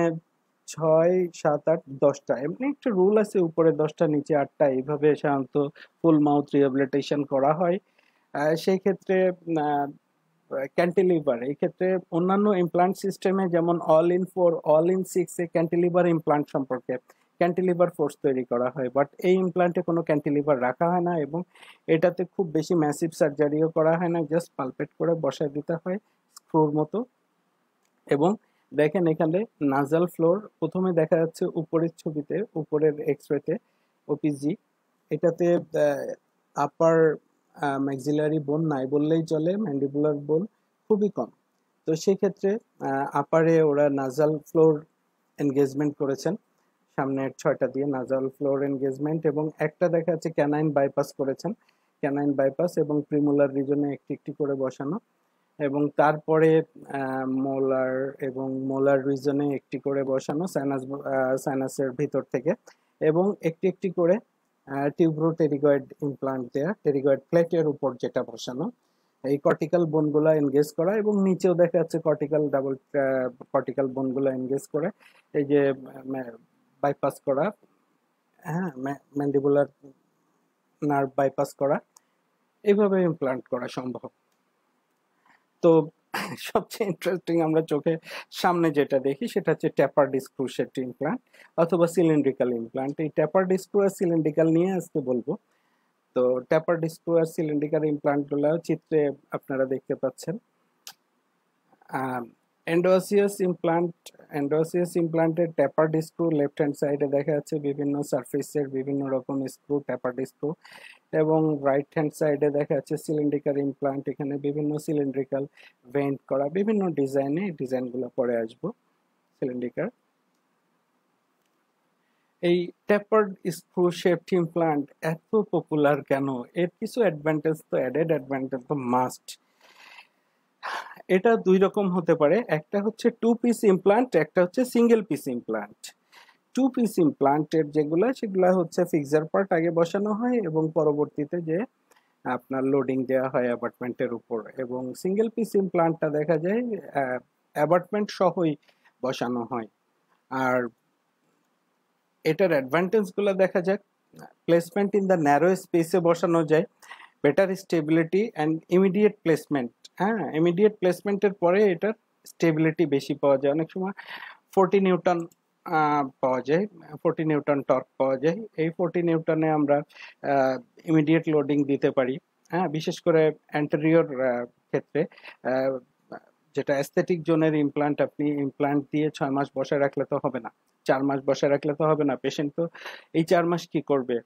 6 7 8 10টা এমনি একটা রুল আছে, উপরে 10টা নিচে 8টা, এইভাবে সাধারণত ফুল মাউথ রিহ্যাবিলিটেশন করা হয়। সেই ক্ষেত্রে ক্যান্টিলিভার, এই ক্ষেত্রে অন্যান্য ইমপ্লান্ট সিস্টেমে যেমন all in 4 all in 6 A cantilever implant সম্পর্কে ক্যান্টিলিভার ফোর্স তৈরি করা হয়, বাট এই ইমপ্লান্টে কোনো ক্যান্টিলিভার রাখা হয় না, এবং এটাতে খুব বেশি ম্যাসিভ সার্জারিও করা হয় না, জাস্ট পালপেট করে বসায় দিতে হয় স্ক্রুর মতো। এবং দেখেন এখানে নাজাল ফ্লোর প্রথমে দেখা যাচ্ছে উপরের ছবিতে, উপরের এক্সরেতে ওপিজি, এটাতে আপার ম্যাক্সিলারি বোন নাই বললেই চলে, ম্যান্ডিবুলার বোন খুবই কম। তো সেক্ষেত্রে আপারে ওরা নাজাল ফ্লোর এনগেজমেন্ট করেছেন, সামনের 6টা দিয়ে নাজাল ফ্লোর এনগেজমেন্ট, এবং একটা দেখা যাচ্ছে ক্যানাইন বাইপাস করেছেন, ক্যানাইন বাইপাস এবং প্রিমোলার রিজনে একটি একটি করে বসানো, এবং তারপরে মোলার এবং মোলার রিজনে একটি করে বসানো সাইনাসের ভিতর থেকে, এবং একটি একটি করে টিউব্রো টেরিগয়েড ইমপ্লান্ট দেয়া, টেরিগয়েড প্লেটের উপর যেটা বসানো, এই কর্টিক্যাল বোনগুলো এনগেজ করা, এবং নিচেও দেখা যাচ্ছে কর্টিক্যাল বোনগুলো এনগেজ করে, এই যে বাইপাস করা, হ্যাঁ, ম্যান্ডিবুলার নার্ভ বাইপাস করা, এইভাবে ইমপ্লান্ট করা সম্ভব। তো সবচেয়ে ইন্টারেস্টিং আমরা চোখে সামনে যেটা দেখি সেটা হচ্ছে ট্যাপার্ড স্ক্রু শেপড ইমপ্লান্ট অথবা সিলিন্ড্রিক্যাল ইমপ্লান্ট। এই ট্যাপার্ড স্ক্রু আর সিলিন্ড্রিক্যাল নিয়ে আজকে বলবো। তো ট্যাপার্ড স্ক্রু আর সিলিন্ড্রিক্যাল ইমপ্লান্টগুলো চিত্রে আপনারা দেখতে পাচ্ছেন। এন্ডোসিয়াস ইমপ্লান্টের ট্যাপার্ড স্ক্রু লেফট হ্যান্ড সাইডে দেখা যাচ্ছে বিভিন্ন সারফেসের বিভিন্ন রকম স্ক্রু, ট্যাপার্ড স্ক্রু, এবং রাইট হ্যান্ড সাইডে দেখা যাচ্ছে সিলিন্ড্রিক্যাল ইমপ্লান্ট, এখানে বিভিন্ন সিলিন্ড্রিক্যাল ভেন্ট করা বিভিন্ন ডিজাইনে, ডিজাইনগুলো পরে আসবো। সিলিন্ড্রিক্যাল এই ট্যাপার্ড স্ক্রু শেপড ইমপ্লান্ট এত পপুলার কেন? এর কিছু অ্যাডভান্টেজ তো, অ্যাডেড অ্যাডভান্টেজ তো মাস্ট। এটা দুই রকম হতে পারে, একটা হচ্ছে 2 পিস ইমপ্লান্ট, একটা হচ্ছে সিঙ্গেল পিস ইমপ্লান্ট। 2 পিস ইমপ্লান্টের সেগুলা হচ্ছে ফিক্সার পার্ট আগে বসানো হয় এবং পরবর্তীতে যে আপনার লোডিং দেওয়া হয় অ্যাবাটমেন্টের উপর, এবং সিঙ্গেল পিস ইমপ্লান্টটা দেখা যায় অ্যাবাটমেন্ট সহই বসানো হয়। আর এটার অ্যাডভান্টেজগুলো দেখা যাক। প্লেসমেন্ট ইন দ্য ন্যারো স্পেসে বসানো যায়, better stability and immediate placement. হ্যাঁ, ইমিডিয়েট প্লেসমেন্টের পরে এটার স্টেবিলিটি বেশি পাওয়া যায়, অনেক সময় 40 নিউটন পাওয়া যায়, 40 নিউটন টর্ক পাওয়া যায়। এই 40 নিউটনে আমরা ইমিডিয়েট লোডিং দিতে পারি। হ্যাঁ, বিশেষ করে অ্যান্টেরিয়র ক্ষেত্রে যেটা অ্যাস্থেটিক জোনের ইমপ্লান্ট, আপনি ইমপ্লান্ট দিয়ে 6 মাস বসায় রাখলে তো হবে না, 4 মাস বসায় রাখলে তো হবে না, পেশেন্ট তো এই 4 মাস কি করবে?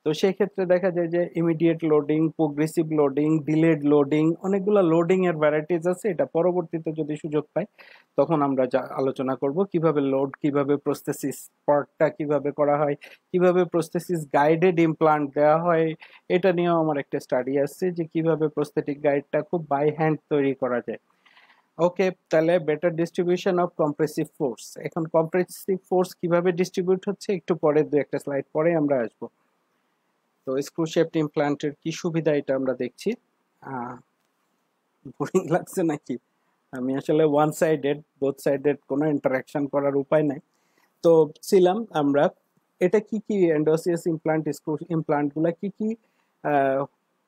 তো সেই ক্ষেত্রে দেখা যায় যে immediate loading, progressive loading, delayed loading, অনেকগুলো লোডিং এর ভ্যারাইটিস আছে। এটা পরবর্তীতে যদি সুযোগ পাই তখন আমরা যা আলোচনা করব, কিভাবে লোড, কিভাবে প্রস্থেসিস পার্টটা কিভাবে করা হয়, কিভাবে প্রস্থেসিস গাইডেড ইমপ্লান্ট দেওয়া হয়। এটা নিয়েও আমার একটা স্টাডি আছে যে কিভাবে প্রস্থেটিক গাইডটা খুব বাই হ্যান্ড তৈরি করা যায়। ওকে, তাহলে better distribution of compressive force. এখন কম্প্রেসিভ ফোর্স কিভাবে ডিস্ট্রিবিউট হচ্ছে একটু পরে, দু একটা স্লাইড পরে আমরা আসবো। তো স্ক্রু শেপড ইমপ্ল্যান্টের কি সুবিধা এটা আমরা দেখছি। বোরিং লাগছে নাকি? আমি আসলে ওয়ান সাইডেড, বোথ সাইডেড কোনো ইন্টারাকশন করার উপায় নাই। তো ছিলাম আমরা, এটা কি কি এন্ডোসিয়াস ইমপ্লান্ট, স্ক্রু ইমপ্লান্ট গুলা কি কি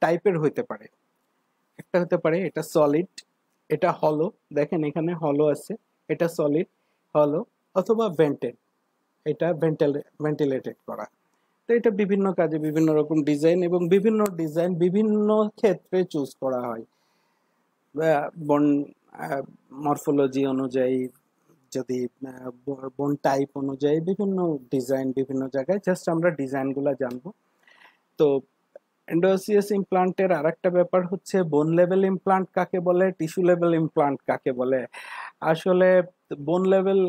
টাইপের হইতে পারে। একটা হতে পারে এটা সলিড, এটা হলো, দেখেন এখানে হলো আছে, এটা সলিড হলো, অথবা ভেন্টেড, এটা ভেন্টিলেটেড করা। তো এটা বিভিন্ন কাজে বিভিন্ন রকম ডিজাইন, এবং বিভিন্ন ডিজাইন বিভিন্ন ক্ষেত্রে চুজ করা হয় বন মরফোলজি অনুযায়ী, যদি বোন টাইপ অনুযায়ী বিভিন্ন ডিজাইন বিভিন্ন জায়গায়। জাস্ট আমরা ডিজাইনগুলো জানবো। তো এন্ডোসিয়াস ইমপ্লান্টের আরেকটা ব্যাপার হচ্ছে বোন লেভেল ইমপ্লান্ট কাকে বলে, টিস্যু লেভেল ইমপ্লান্ট কাকে বলে। আসলে বোন লেভেল,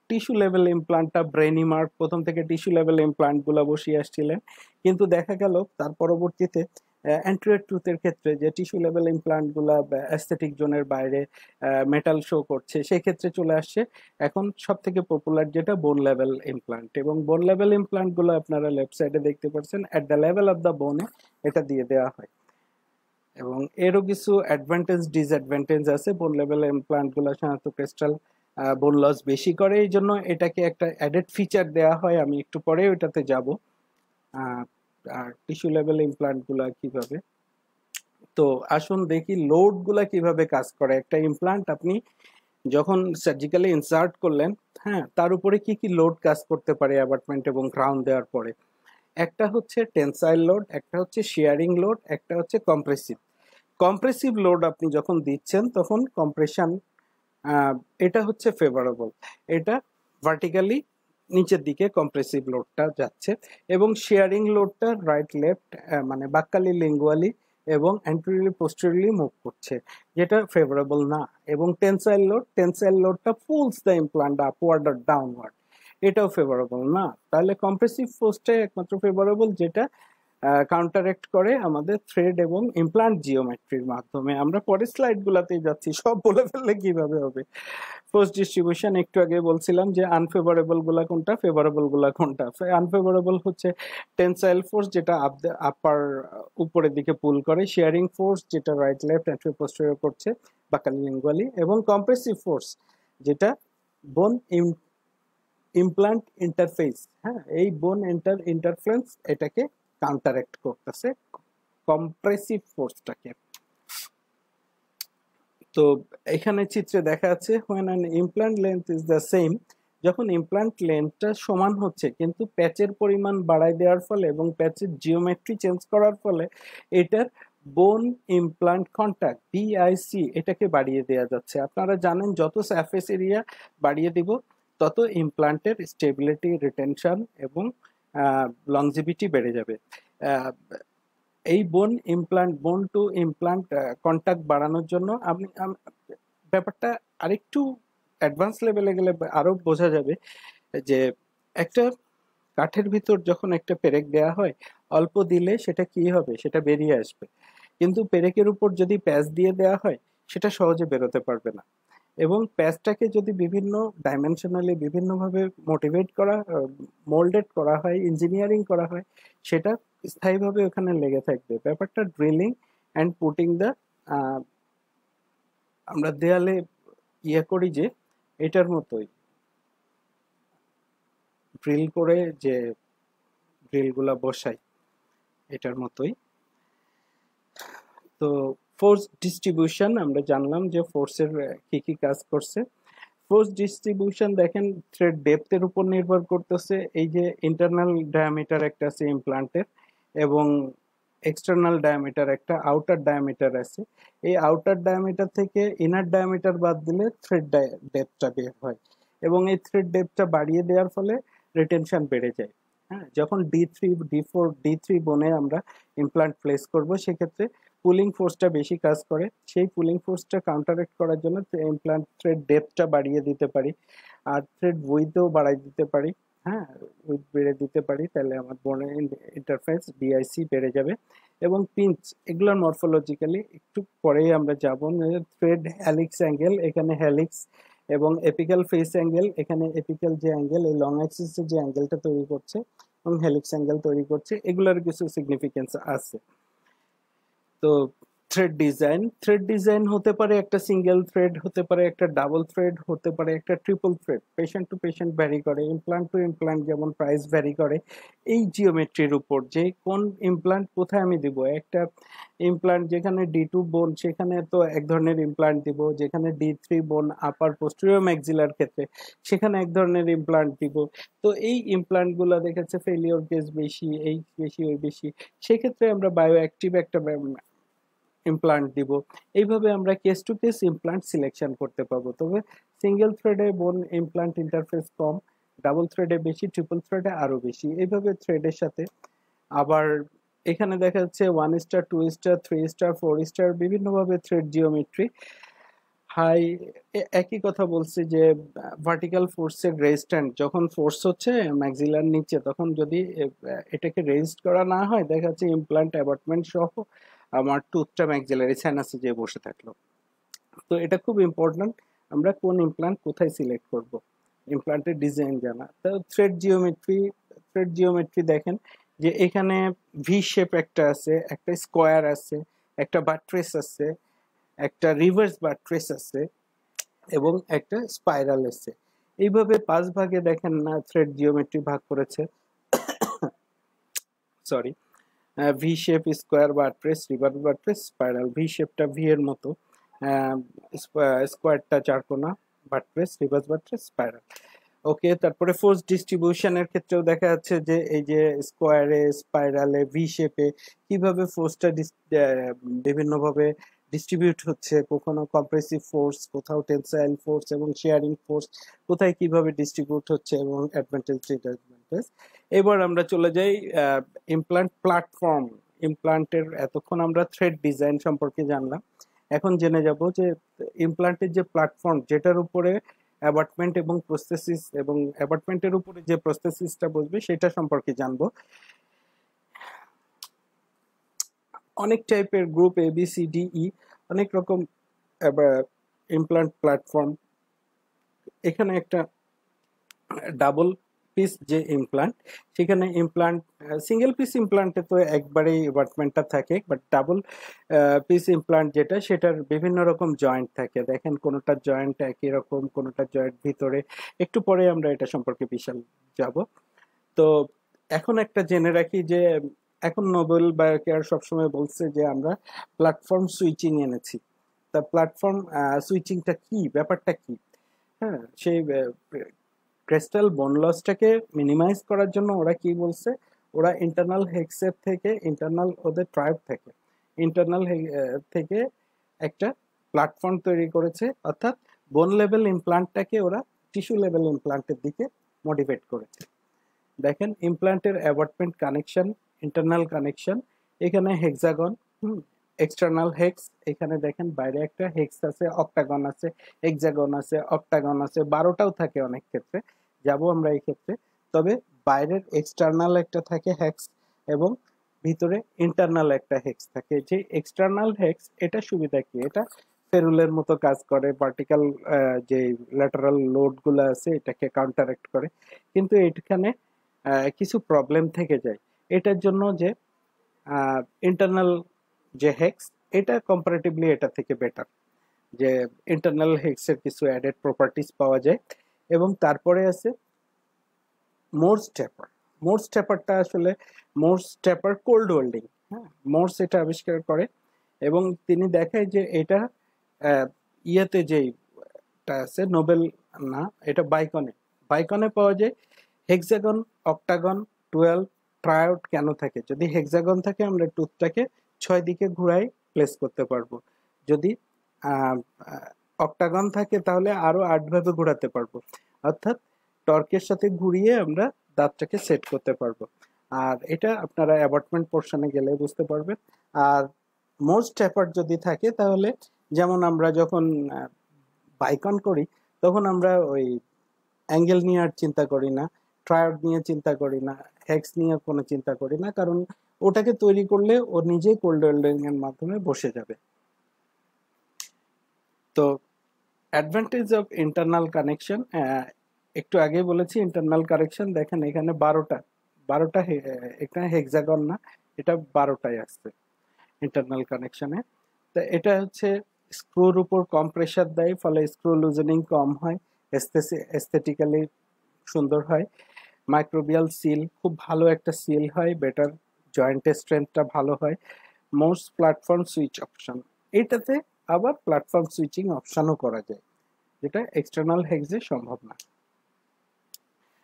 টিস্যু লেভেল ইমপ্লান্টটা ব্রেনিমার্ক প্রথম থেকে টিস্যু লেভেল ইমপ্লান্ট গুলা বসিয়ে আসছিলেন, কিন্তু দেখা গেল তার পরবর্তীতে অ্যান্টিরিয়র টুথের ক্ষেত্রে যে টিস্যু লেভেল ইমপ্লান্ট গুলা অ্যাস্থেটিক জোনের বাইরে মেটাল শো করছে, সেক্ষেত্রে চলে আসছে এখন সব থেকে পপুলার যেটা বোন লেভেল ইমপ্লান্ট। এবং বোন লেভেল ইমপ্লান্ট গুলো আপনারা লেফট সাইডে দেখতে পাচ্ছেন, at the level of the বোনে এটা দিয়ে দেওয়া হয়। এবং এরও কিছু অ্যাডভান্টেজ ডিসঅ্যাডভান্টেজ আছে। বোন লেভেল ইমপ্লান্ট গুলো সাধারণত ক্রিস্টাল বোন লস বেশি করে, এই জন্য এটাকে একটা অ্যাডেড ফিচার দেওয়া হয়, আমি একটু পরে ওইটাতে যাব। আর টিস্যু লেভেল ইমপ্লান্ট গুলা কিভাবে, তো আসুন দেখি লোড গুলা কিভাবে কাজ করে। একটা ইমপ্লান্ট আপনি যখন সার্জিক্যালি ইনসার্ট করলেন, হ্যাঁ, তার উপরে কি কি লোড কাজ করতে পারে অ্যাবাটমেন্ট এবং ক্রাউন দেওয়ার পরে। একটা হচ্ছে টেনসাইল লোড, একটা হচ্ছে শেয়ারিং লোড, একটা হচ্ছে কম্প্রেসিভ। কম্প্রেসিভ লোড আপনি যখন দিচ্ছেন তখন কম্প্রেশন, এটা হচ্ছে ফেভারেবল, এটা ভার্টিক্যালি নিচের দিকে কম্প্রেসিভ লোডটা যাচ্ছে, এবং শেয়ারিং লোডটা রাইট লেফট মানে বাক্কালি লিঙ্গুয়ালি এবং অ্যান্টেরিয়রলি পোস্টেরিয়রলি মুভ করছে, যেটা ফেভারেবল না। এবং টেনসাইল লোডটা পুলস দ্য ইমপ্লান্ট আপওয়ার্ড আর ডাউনওয়ার্ড, এটাও ফেভারেবল না। তাহলে কম্প্রেসিভ ফোর্সটাই একমাত্র ফেভারেবল, যেটা কাউন্টারেক্ট করে আমাদের থ্রেড এবং ইমপ্লান্ট জিওমেট্রির মাধ্যমে। আমরা পরের স্লাইড গুলাতেই যাচ্ছি, সব বলে ফেললে কিভাবে হবে। ফোর্স ডিস্ট্রিবিউশন একটু আগে বলছিলাম যে আনফেভারেবল গুলা কোনটা, ফেভারেবল গুলা কোনটা। আনফেভারেবল হচ্ছে টেনসাইল ফোর্স, যেটা আপার উপরের দিকে পুল করে, শেয়ারিং ফোর্স যেটা রাইট লেফট অ্যান্টেরিয়র পোস্টেরিয়র করছে বাকালিলিঙ্গুয়ালি, এবং কম্প্রেসিভ ফোর্স যেটা বোন ইমপ্লান্ট ইন্টারফেস, হ্যাঁ, এই বোন ইন্টারফারেন্স এটাকে কাউন্টারেক্ট করতেছে কম্প্রেসিভ ফোর্সটাকে। তো এখানে চিত্রে দেখা যাচ্ছে when an implant length is the same, যখন ইমপ্লান্ট লেন্থটা সমান হচ্ছে কিন্তু প্যাচের পরিমাণ বাড়ায় দেওয়ার ফলে এবং প্যাচের জিওমেট্রি চেঞ্জ করার ফলে এটার বোন ইমপ্লান্ট কন্টাক্ট বিআইসি এটাকে বাড়িয়ে দেওয়া যাচ্ছে। আপনারা জানেন যত সারফেস এরিয়া বাড়িয়ে দিব তত ইমপ্লান্টের স্টেবিলিটি, রিটেনশন এবং লংজিভিটি বেড়ে যাবে। এই বোন টু ইমপ্লান্ট কন্টাক্ট বাড়ানোর জন্য আপনি ব্যাপারটা আরেকটু অ্যাডভান্স লেভেলে গেলে আরো বোঝা যাবে যে একটা কাঠের ভিতর যখন একটা পেরেক দেয়া হয়, অল্প দিলে সেটা কি হবে, সেটা বেরিয়ে আসবে। কিন্তু পেরেকের উপর যদি প্যাচ দিয়ে দেওয়া হয় সেটা সহজে বেরোতে পারবে না। এবং প্যাচটাকে যদি বিভিন্ন ডাইমেনশনালি বিভিন্নভাবে মোটিভেট করা, মোল্ডেড করা হয়, ইঞ্জিনিয়ারিং করা হয়, সেটা স্থায়ীভাবে ওখানে লেগে থাকবে। ব্যাপারটা ড্রিলিং অ্যান্ড পুটিং দ্য, আমরা দেয়ালে ইয়ে করি যে এটার মতোই, ড্রিল করে যে ড্রিলগুলা বসাই এটার মতোই। তো ফোর্স ডিস্ট্রিবিউশন আমরা জানলাম যে ফোর্সের কি কি কাজ করছে। ফোর্স ডিস্ট্রিবিউশন দেখেন থ্রেড ডেপথের উপর নির্ভর করতেছে, এই যে ইন্টারনাল ডায়ামিটার একটা আছে ইমপ্লান্টের, এবং এক্সটার্নাল ডায়ামিটার একটা আউটার ডায়ামিটার আছে, এই আউটার ডায়ামিটার থেকে ইনার ডায়ামিটার বাদ দিলে থ্রেড ডেপথটা বের হয়, এবং এই থ্রেড ডেপথটা বাড়িয়ে দেওয়ার ফলে রিটেনশন বেড়ে যায়। হ্যাঁ, যখন D3 বোনে আমরা ইমপ্লান্ট প্লেস করব সেক্ষেত্রে পুলিং ফোর্সটা বেশি কাজ করে, সেই পুলিং ফোর্সটা কাউন্টারেক্ট করার জন্য ইমপ্লান্ট থ্রেড ডেপথটা বাড়িয়ে দিতে পারি, আর থ্রেড উইথও বাড়াই দিতে পারি। হ্যাঁ, উইথ বেড়ে দিতে পারি, তাহলে আমার বোনের ইন্টারফেস ডিআইসি বেড়ে যাবে। এবং পিঞ্চ, এগুলোর মরফোলজিক্যালি একটু পরেই আমরা যাব। থ্রেড হ্যালিক্স অ্যাঙ্গেল, এখানে হ্যালিক্স, এবং এপিক্যাল ফেস অ্যাঙ্গেল, এখানে এপিক্যাল যে অ্যাঙ্গেল এই লং অ্যাক্সিসে যে অ্যাঙ্গেলটা তৈরি করছে এবং হেলিক্স অ্যাঙ্গেল তৈরি করছে, এগুলোর কিছু সিগনিফিকেন্স আছে। তো থ্রেড ডিজাইন হতে পারে একটা সিঙ্গেল থ্রেড, হতে পারে একটা ডাবল থ্রেড, হতে পারে একটা triple thread, patient to patient vary করে, ইমপ্লান্ট টু ইমপ্লান্ট যেমন প্রাইস ভ্যারি করে এই জিওমেট্রির উপর, যে কোন ইমপ্লান্ট কোথায় আমি দিব। একটা ইমপ্লান্ট যেখানে D2 বোন সেখানে তো এক ধরনের ইমপ্লান্ট দিব, যেখানে D3 বোন আপার পোস্টেরিয়র ম্যাক্সিলার ক্ষেত্রে সেখানে এক ধরনের ইমপ্লান্ট দিব। তো এই ইমপ্লান্ট গুলা দেখাচ্ছে ফেলিওর কেস বেশি, এই বেশি ওই বেশি, সেক্ষেত্রে আমরা বায়ো অ্যাক্টিভ একটা ইমপ্লান্ট দিব। এইভাবে আমরা case to case implant selection করতে পারবো। তবে সিঙ্গেল থ্রেডে বোন ইমপ্লান্ট ইন্টারফেস কম, ডাবল থ্রেডে বেশি, ট্রিপল থ্রেডে আরো বেশি। এইভাবে থ্রেডের সাথে আবার এখানে দেখা যাচ্ছে 1 স্টার, 2 স্টার, 3 স্টার, 4 স্টার, বিভিন্নভাবে থ্রেড জিওমেট্রি হাই। একই কথা বলছি যে ভার্টিক্যাল ফোর্সের রেজিস্ট্যান্ট যখন ফোর্স হচ্ছে ম্যাক্সিলার নিচে, তখন যদি এটাকে রেজিস্ট করা না হয় দেখা যাচ্ছে ইমপ্লান্ট অ্যাবটমেন্ট সহ আমার টুথটা ম্যাক্সিলারি সাইনাসে যেয়ে বসে থাকলো। তো এটা খুব ইম্পর্ট্যান্ট, আমরা কোন ইমপ্লান্ট কোথায় সিলেক্ট করব, ইমপ্লান্টের ডিজাইন জানা। তো থ্রেড জিওমেট্রি দেখেন যে এখানে ভি শেপ একটা আছে, একটা স্কোয়ার আছে, একটা বাট্রেস আছে, একটা রিভার্স বাট্রেস আছে, এবং একটা স্পাইরাল আছে। এইভাবে 5 ভাগে দেখেন না থ্রেড জিওমেট্রি ভাগ করেছে। Sorry, V shape, square buttress, reverse buttress, spiral. V শেপটা ভি এর মতো, স্কোয়ারটা চারকোনা, buttress, reverse buttress, spiral. Okay, তারপরে ফোর্স ডিস্ট্রিবিউশনের ক্ষেত্রেও দেখা যাচ্ছে যে এই যে স্কোয়ারে, স্পাইরালে, ভি শেপে কিভাবে ফোর্সটা বিভিন্নভাবে ডিস্ট্রিবিউট হচ্ছে, কখনো কম্প্রেসিভ ফোর্স, কোথাও টেনসাইল ফোর্স এবং শেয়ারিং ফোর্স কোথায় কিভাবে ডিস্ট্রিবিউট হচ্ছে, এবং অ্যাডভান্টেজ ডিসঅ্যাডভান্টেজ। এবার আমরা চলে যাই ইমপ্লান্ট প্ল্যাটফর্ম। ইমপ্লান্টের এতক্ষণ আমরা থ্রেড ডিজাইন সম্পর্কে জানলাম, এখন জেনে যাব যে ইমপ্লান্টের যে প্ল্যাটফর্ম যেটার উপরে অ্যাবাটমেন্ট এবং প্রস্থেসিস, এবং অ্যাবাটমেন্টের উপরে যে প্রস্থেসিসটা বসবে সেটা সম্পর্কে জানবো। অনেক টাইপের গ্রুপ ABCDE, অনেক রকম ইমপ্লান্ট প্ল্যাটফর্ম। এখানে একটা ডাবল পিস যে ইমপ্লান্ট, সেখানে ইমপ্লান্ট সিঙ্গেল পিস ইমপ্লান্টে তো একবারেই অ্যাবাটমেন্টটা থাকে, বাট ডাবল পিস ইমপ্লান্ট যেটা সেটার বিভিন্ন রকম জয়েন্ট থাকে। দেখেন কোনোটা জয়েন্ট একই রকম, কোনোটা জয়েন্ট ভিতরে, একটু পরে আমরা এটা সম্পর্কে বিশাল যাব। তো এখন একটা জেনে রাখি যে এখন নোবেল বায়োকেয়ার সবসময় বলছে যে আমরা প্ল্যাটফর্ম সুইচিং এনেছি। তা প্ল্যাটফর্ম সুইচিংটা কি, ব্যাপারটা কি? হ্যাঁ, সেই ক্রিস্টাল বোন লসটাকে মিনিমাইজ করার জন্য ওরা কি বলছে, ওরা ইন্টারনাল হেক্সের থেকে, ইন্টারনাল ওদের ট্রাইব থেকে ইন্টারনাল থেকে একটা প্ল্যাটফর্ম তৈরি করেছে, অর্থাৎ বোন লেভেল ইমপ্লান্টটাকে ওরা টিস্যু লেভেল ইমপ্লান্টের দিকে মডিফাইড করেছে। দেখেন ইমপ্লান্টের অ্যাবটমেন্ট কানেকশন, ইন্টারনাল কানেকশন, এখানে হেক্সাগন, এক্সটার্নাল হেক্স, এখানে দেখেন বাইরে একটা হেক্স আছে, অক্টাগন আছে, হেক্সাগন আছে, অক্টাগন আছে, 12টাও থাকে অনেক ক্ষেত্রে, যাব আমরা এই ক্ষেত্রে। তবে বাইরের এক্সটার্নাল একটা থাকে হেক্স, এবং ভিতরে ইন্টারনাল একটা হেক্স থাকে। যে এক্সটার্নাল হেক্স এটা সুবিধা কি, এটা ফেরুলের মতো কাজ করে, ভার্টিক্যাল যে ল্যাটারাল লোড গুলো আছে এটাকে কাউন্টারেক্ট করে। কিন্তু এখানে কিছু প্রবলেম থেকে যায় এটার জন্য, যে ইন্টারনাল যে হেক্স এটা কম্পারেটিভলি এটা থেকে বেটার, যে ইন্টারনাল হেক্সের কিছু অ্যাডেড প্রপার্টিজ পাওয়া যায়। এবং তারপরে আছে মোর্স ট্যাপার। মোর্স ট্যাপারটা আসলে মোর্স ট্যাপার কোল্ড ওয়েল্ডিং, হ্যাঁ, মোর্স এটা আবিষ্কার করে, এবং তিনি দেখায় যে এটা ইয়েতে যেটা আছে নোবেল না, এটা বাইকনে পাওয়া যায়। হেক্সাগন, অক্টাগন, 12, ট্রায়োড কেন থাকে? যদি হেক্সাগন থাকে আমরা টুথটাকে 6 দিকে ঘুরাই প্লেস করতে পারবো। যদি অক্টাগন থাকে তাহলে আরো 8 ভাবে ঘোরাতে পারবো। অর্থাৎ টর্কের সাথে ঘুরিয়ে আমরা দাঁতটাকে সেট করতে পারবো। আর এটা আপনারা অ্যাবটমেন্ট পোর্শনে গেলে বুঝতে পারবেন। আর মোস্ট এফার্ট যদি থাকে তাহলে যেমন আমরা যখন বাইকন করি তখন আমরা ওই অ্যাঙ্গেল নিয়ে আর চিন্তা করি না, ট্রায়োড নিয়ে চিন্তা করি না, হেক্স নিয়ে কোনো চিন্তা করি না, কারণ ওটাকে তৈরি করলে ও নিজেই কোল্ড ওয়েল্ডিং এর মাধ্যমে বসে যাবে। তো অ্যাডভান্টেজ অফ ইন্টারনাল কানেকশন, একটু আগে বলেছি ইন্টারনাল কানেকশন, দেখেন এখানে 12টা এখানে হেক্সাগন না, এটা 12টাই আসছে ইন্টারনাল কানেকশনে। তো এটা হচ্ছে স্ক্রুর উপর কম প্রেসার দেয়, ফলে স্ক্রু লুজেনিং কম হয়, এস্থেটিক্যালি সুন্দর হয়। মাইক্রোবিয়াল সিল খুব ভালো একটা সিল হয়, বেটার জয়েন্টের স্ট্রেংথটা ভালো হয়। মোস্ট প্ল্যাটফর্ম সুইচ অপশন, এটাতে আবার প্ল্যাটফর্ম সুইচিং অপশনও করা যায়, যেটা এক্সটার্নাল হেক্সে সম্ভব না।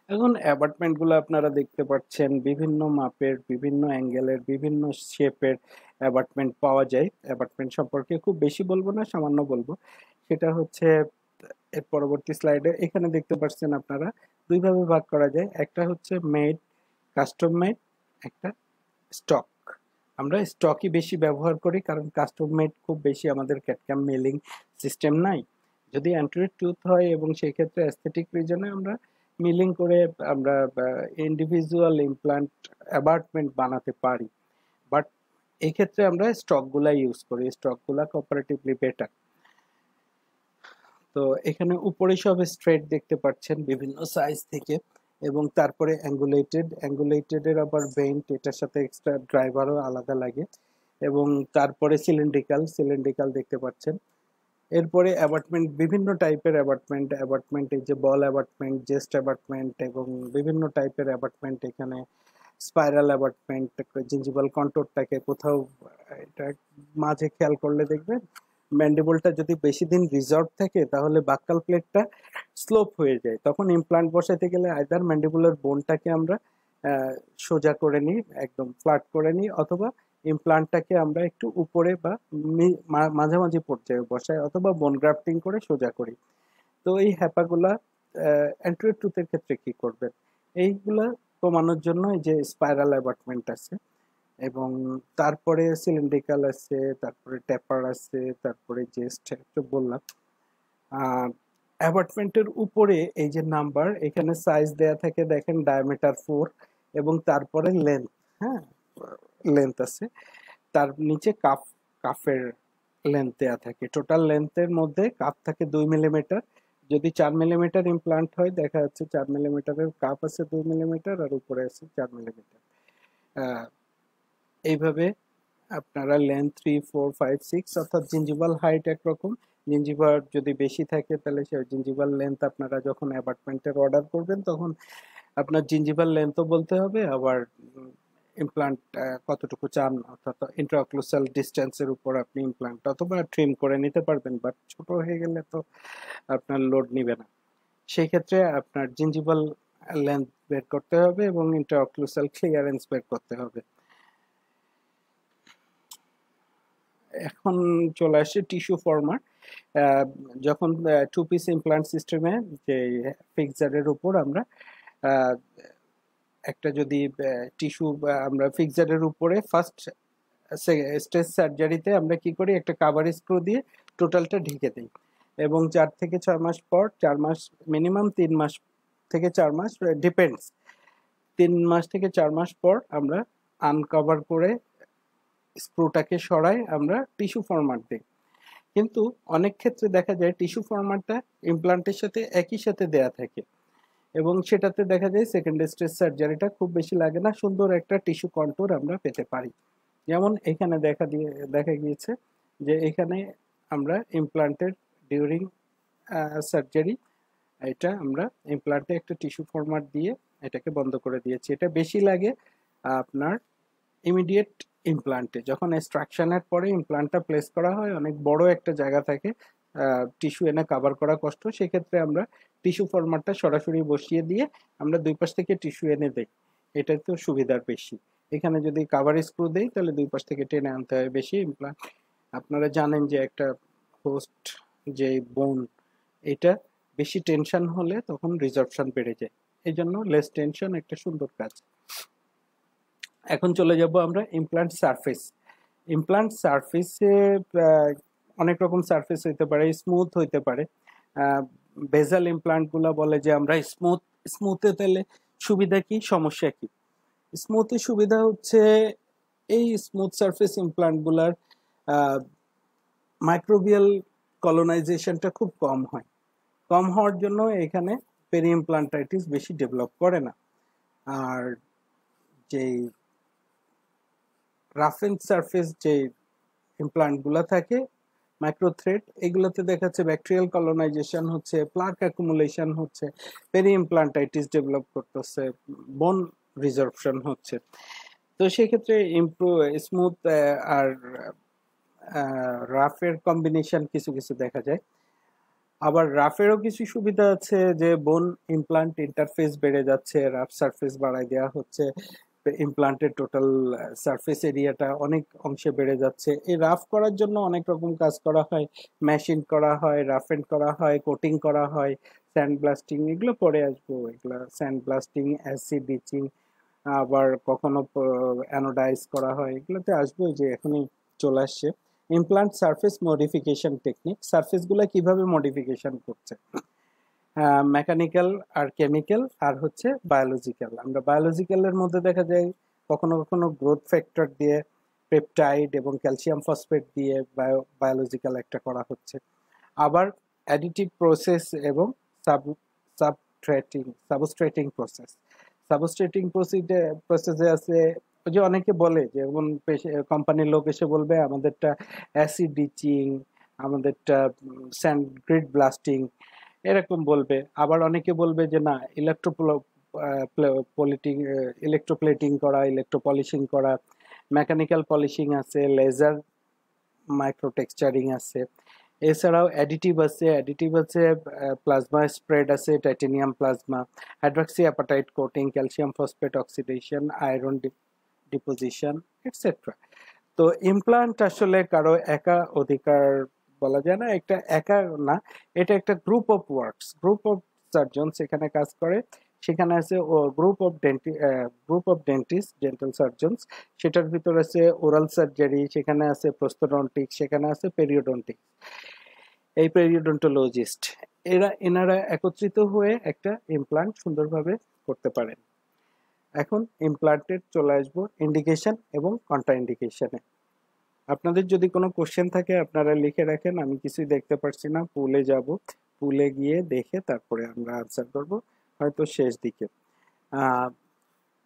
এখন অ্যাবাটমেন্ট গুলো আপনারা দেখতে পাচ্ছেন বিভিন্ন মাপের, বিভিন্ন অ্যাঙ্গেলের, বিভিন্ন শেপের অ্যাবাটমেন্ট পাওয়া যায়। অ্যাবাটমেন্ট সম্পর্কে খুব বেশি বলবো না, সামান্য বলবো। সেটা হচ্ছে এর পরবর্তী স্লাইডে এখানে দেখতে পাচ্ছেন আপনারা দুই ভাবে ভাগ করা যায়, একটা হচ্ছে মেড, কাস্টম মেড, একটা স্টক। আমরা স্টকই বেশি ব্যবহার করি কারণ কাস্টম মেড খুব বেশি আমাদের ক্যাডক্যাম মেলিং সিস্টেম নাই। যদি অ্যান্ট্রয়েড টুথ হয় এবং সেই ক্ষেত্রে অ্যাস্থেটিক রিজনে আমরা মিলিং করে আমরা ইন্ডিভিজুয়াল ইমপ্লান্ট অ্যাবার্টমেন্ট বানাতে পারি, বাট এই ক্ষেত্রে আমরা স্টকগুলা ইউজ করি, স্টকগুলা কম্পারেটিভলি বেটার। তো এখানে উপরে সব স্ট্রেট দেখতে পাচ্ছেন বিভিন্ন সাইজ থেকে, এবং তারপরে অ্যাঙ্গুলেটেডের আবার বেন্ট, এটার সাথে এক্সট্রা ড্রাইভারও আলাদা লাগে, এবং তারপরে সিলিন্ড্রিক্যাল দেখতে পাচ্ছেন। এরপরে অ্যাবাটমেন্ট, বিভিন্ন টাইপের অ্যাবাটমেন্ট, এই যে বল অ্যাবাটমেন্ট, জেস্ট অ্যাবাটমেন্ট এবং বিভিন্ন টাইপের অ্যাবাটমেন্ট। এখানে স্পাইরাল অ্যাবাটমেন্ট, জিঞ্জিভাল কন্ট্রোরটাকে কোথাও এটা মাঝে খেয়াল করলে দেখবেন ম্যান্ডিবলটা যদি বেশি দিন রিজর্ভ থাকে তাহলে বাক্কাল প্লেটটা স্লোপ হয়ে যায়, তখন ইমপ্লান্ট বসাতে গেলে আইদার ম্যান্ডিবুলার বোনটাকে আমরা সোজা করে নিই, একদম ফ্ল্যাট করে নিই, অথবা ইমপ্লান্টটাকে আমরা একটু উপরে বা মাঝামাঝি পর্যায়ে বসাই, অথবা বোন গ্রাফটিং করে সোজা করি। তো এই হ্যাপাগুলা অ্যান্ট্রয়েড টুথের ক্ষেত্রে কি করবেন? এইগুলা কমানোর জন্য এই যে স্পাইরাল অ্যাবাটমেন্ট আছে, এবং তারপরে সিলিন্ড্রিক্যাল আছে, তারপরে ট্যাপার আছে, তারপরে জেস্ট একটু বললাম। আর অ্যাবাটমেন্টের উপরে এই যে নাম্বার, এখানে সাইজ দেয়া থাকে, দেখেন ডায়ামিটার 4 এবং তারপরে লেন্থ, হ্যাঁ লেন্থ আছে, তার নিচে কাফের লেন্থ দেয়া থাকে। টোটাল লেন্থের মধ্যে কাপ থাকে 2 মিলিমিটার। যদি 4 মিলিমিটার ইমপ্লান্ট হয় দেখা যাচ্ছে 4 মিলিমিটারের কাপ আছে 2 মিলিমিটার, আর উপরে আছে 4 মিলিমিটার। এইভাবে আপনারা লেন্থ 3, 4, 5, 6, অর্থাৎ জিঞ্জিভাল হাইট একরকম, জিঞ্জিভার যদি বেশি থাকে তাহলে সেই জিঞ্জিভাল লেন্থ আপনারা যখন অ্যাপার্টমেন্টের অর্ডার করবেন তখন আপনার জিঞ্জিভাল লেন্থও বলতে হবে, আবার ইমপ্লান্ট কতটুকু চান, অর্থাৎ ইন্ট্রাঅক্লুসাল ডিস্টেন্সের উপর আপনি ইমপ্লান্ট অথবা ট্রিম করে নিতে পারবেন, বাট ছোট হয়ে গেলে তো আপনার লোড নিবে না। সেই ক্ষেত্রে আপনার জিঞ্জিভাল লেন্থ বের করতে হবে এবং ইন্ট্রাঅক্লুসাল ক্লিয়ারেন্স বের করতে হবে। এখন চলে আসছে টিস্যু ফরমার। যখন 2 পিস ইমপ্লান্ট সিস্টেমে যে ফিক্সারের উপর আমরা একটা যদি টিস্যু আমরা ফিক্সারের উপরে ফার্স্ট স্টেজ সার্জারিতে আমরা কি করি, একটা কাভার স্ক্রু দিয়ে টোটালটা ঢেকে দিই, এবং 4 থেকে 6 মাস পর, 4 মাস মিনিমাম, 3 মাস থেকে 4 মাস ডিপেন্ডস, 3 মাস থেকে 4 মাস পর আমরা আনকভার করে স্ক্রুটাকে সরাই, আমরা টিস্যু ফরমাট দিই। কিন্তু অনেক ক্ষেত্রে দেখা যায় টিস্যু ফরমাটটা ইমপ্লান্টের সাথে একই সাথে দেয়া থাকে, এবং সেটাতে দেখা যায় সেকেন্ড স্টেজ সার্জারিটা খুব বেশি লাগে না, সুন্দর একটা টিস্যু কন্ট্যুর আমরা পেতে পারি। যেমন এখানে দেখা গিয়েছে যে এখানে আমরা ইমপ্লান্টের ডিউরিং সার্জারি এটা আমরা ইমপ্লান্টে একটা টিস্যু ফরমাট দিয়ে এটাকে বন্ধ করে দিয়েছি। এটা বেশি লাগে আপনার ইমিডিয়েট ইমপ্লান্টে, যখন এক্সট্রাকশনের পরে ইমপ্লান্টটা প্লেস করা হয়, অনেক বড় একটা জায়গা থাকে, টিস্যু এনে কভার করা কষ্ট, সেক্ষেত্রে আমরা টিস্যু ফরমাটটা সরাসরি বসিয়ে দিয়ে আমরা দুই পাশ থেকে টিস্যু এনে দিই, এটা তো সুবিধার বেশি। এখানে যদি কাভার স্ক্রু দেই তাহলে দুই পাশ থেকে টেনে আনতে হয় বেশি ইমপ্লান্ট। আপনারা জানেন যে একটা হোস্ট যে বোন, এটা বেশি টেনশন হলে তখন রিজর্পশন বেড়ে যায়। এই জন্য লেস টেনশন একটা সুন্দর কাজ। এখন চলে যাব আমরা ইমপ্লান্ট সারফেস। ইমপ্লান্ট সারফেসে অনেক রকম সারফেস হইতে পারে, স্মুথ হইতে পারে। বেজাল ইমপ্লান্ট গুলা বলে যে আমরা স্মুথ। স্মুথে তাহলে সুবিধা কি, সমস্যা কি? স্মুথের সুবিধা হচ্ছে এই স্মুথ সারফেস ইমপ্লান্ট গুলার মাইক্রোবিয়াল কলোনাইজেশনটা খুব কম হয়। কম হওয়ার জন্য এখানে পেরি ইমপ্লান্টাইটিস বেশি ডেভেলপ করে না। আর যেই রাফ এন্ড সারফেস যে ইমপ্লান্ট গুলা থাকে মাইক্রো থ্রেড, এগুলোতে দেখা যাচ্ছে ব্যাকটেরিয়াল কলোনাইজেশন হচ্ছে, প্লাক অ্যাকুমুলেশন হচ্ছে, পেরি ইমপ্লান্টাইটিস ডেভেলপ করতেছে, বোন রিজর্পশন হচ্ছে। তো সেক্ষেত্রে স্মুথ আর রাফের কম্বিনেশন কিছু কিছু দেখা যায়। আবার রাফেরও কিছু সুবিধা আছে যে বোন ইমপ্লান্ট ইন্টারফেস বেড়ে যাচ্ছে, রাফ সারফেস বাড়ায় দেওয়া হচ্ছে, ইমপ্লান্টের টোটাল সারফেস এরিয়াটা অনেক অংশে বেড়ে যাচ্ছে। এই রাফ করার জন্য অনেক রকম কাজ করা হয়, মেশিন করা হয়, রাফেন্ড করা হয়, কোটিং করা হয়, স্যান্ড ব্লাস্টিং, এগুলো পরে আসবো। এগুলো স্যান্ড ব্লাস্টিং, অ্যাসিড ডিচিং, আবার কখনো অ্যানোডাইজ করা হয়, এগুলোতে আসবো যে এখনই চলে আসছে। ইমপ্লান্ট সারফেস মডিফিকেশন টেকনিক, সারফেসগুলো কিভাবে মডিফিকেশন করছে, মেকানিক্যাল আর কেমিক্যাল আর হচ্ছে বায়োলজিক্যাল। আমরা বায়োলজিক্যালের মধ্যে দেখা যায় কখনো কখনো গ্রোথ ফ্যাক্টর দিয়ে, পেপটাইড এবং ক্যালসিয়াম ফসফেট দিয়ে বায়োলজিক্যাল একটা করা হচ্ছে। আবার অ্যাডিটিভ প্রসেস এবং সাবস্ট্রেটিং প্রসেস। সাবস্ট্রেটিং প্রসেসে আছে ওই যে অনেকে বলে যে যেমন কোম্পানির লোক এসে বলবে আমাদেরটা অ্যাসিড ডিচিং, আমাদেরটা স্যান্ড গ্রিড ব্লাস্টিং, এরকম বলবে। আবার অনেকে বলবে যে না ইলেকট্রোপ্লেটিং করা, ইলেকট্রোপলিশিং করা, মেকানিক্যাল পলিশিং আছে, লেজার মাইক্রো টেক্সচারিং আছে। এছাড়াও অ্যাডিটিভ আছে প্লাজমা স্প্রেড আছে, titanium plasma, hydroxy appetite coating, calcium phosphate oxidation, iron deposition, etcetera. তো ইমপ্লান্ট আসলে কারো একা অধিকার বলা যায় না, একটা একা না, এটা একটা group of works, group of surgeons এখানে কাজ করে। সেখানে আছে group of dentist, dental surgeons, সেটার ভিতর আছে ওরাল সার্জারি, সেখানে আছে প্রস্থোডন্টিক্স, সেখানে আছে পেরিওডন্টিক্স, এই পেরিওডন্টোলজিস্ট। এনারা একত্রিত হয়ে একটা ইমপ্লান্ট সুন্দরভাবে করতে পারেন। এখন ইমপ্লান্টের চলে আসবো ইন্ডিকেশন এবং কন্ট্রাইন্ডিকেশনে। আপনাদের যদি কোনো কোশ্চেন থাকে আপনারা লিখে রাখেন, আমি কিছুই দেখতে পারছি না, পুলে যাব, পুলে গিয়ে দেখে তারপরে আমরা আনসার করব হয়তো শেষ দিকে।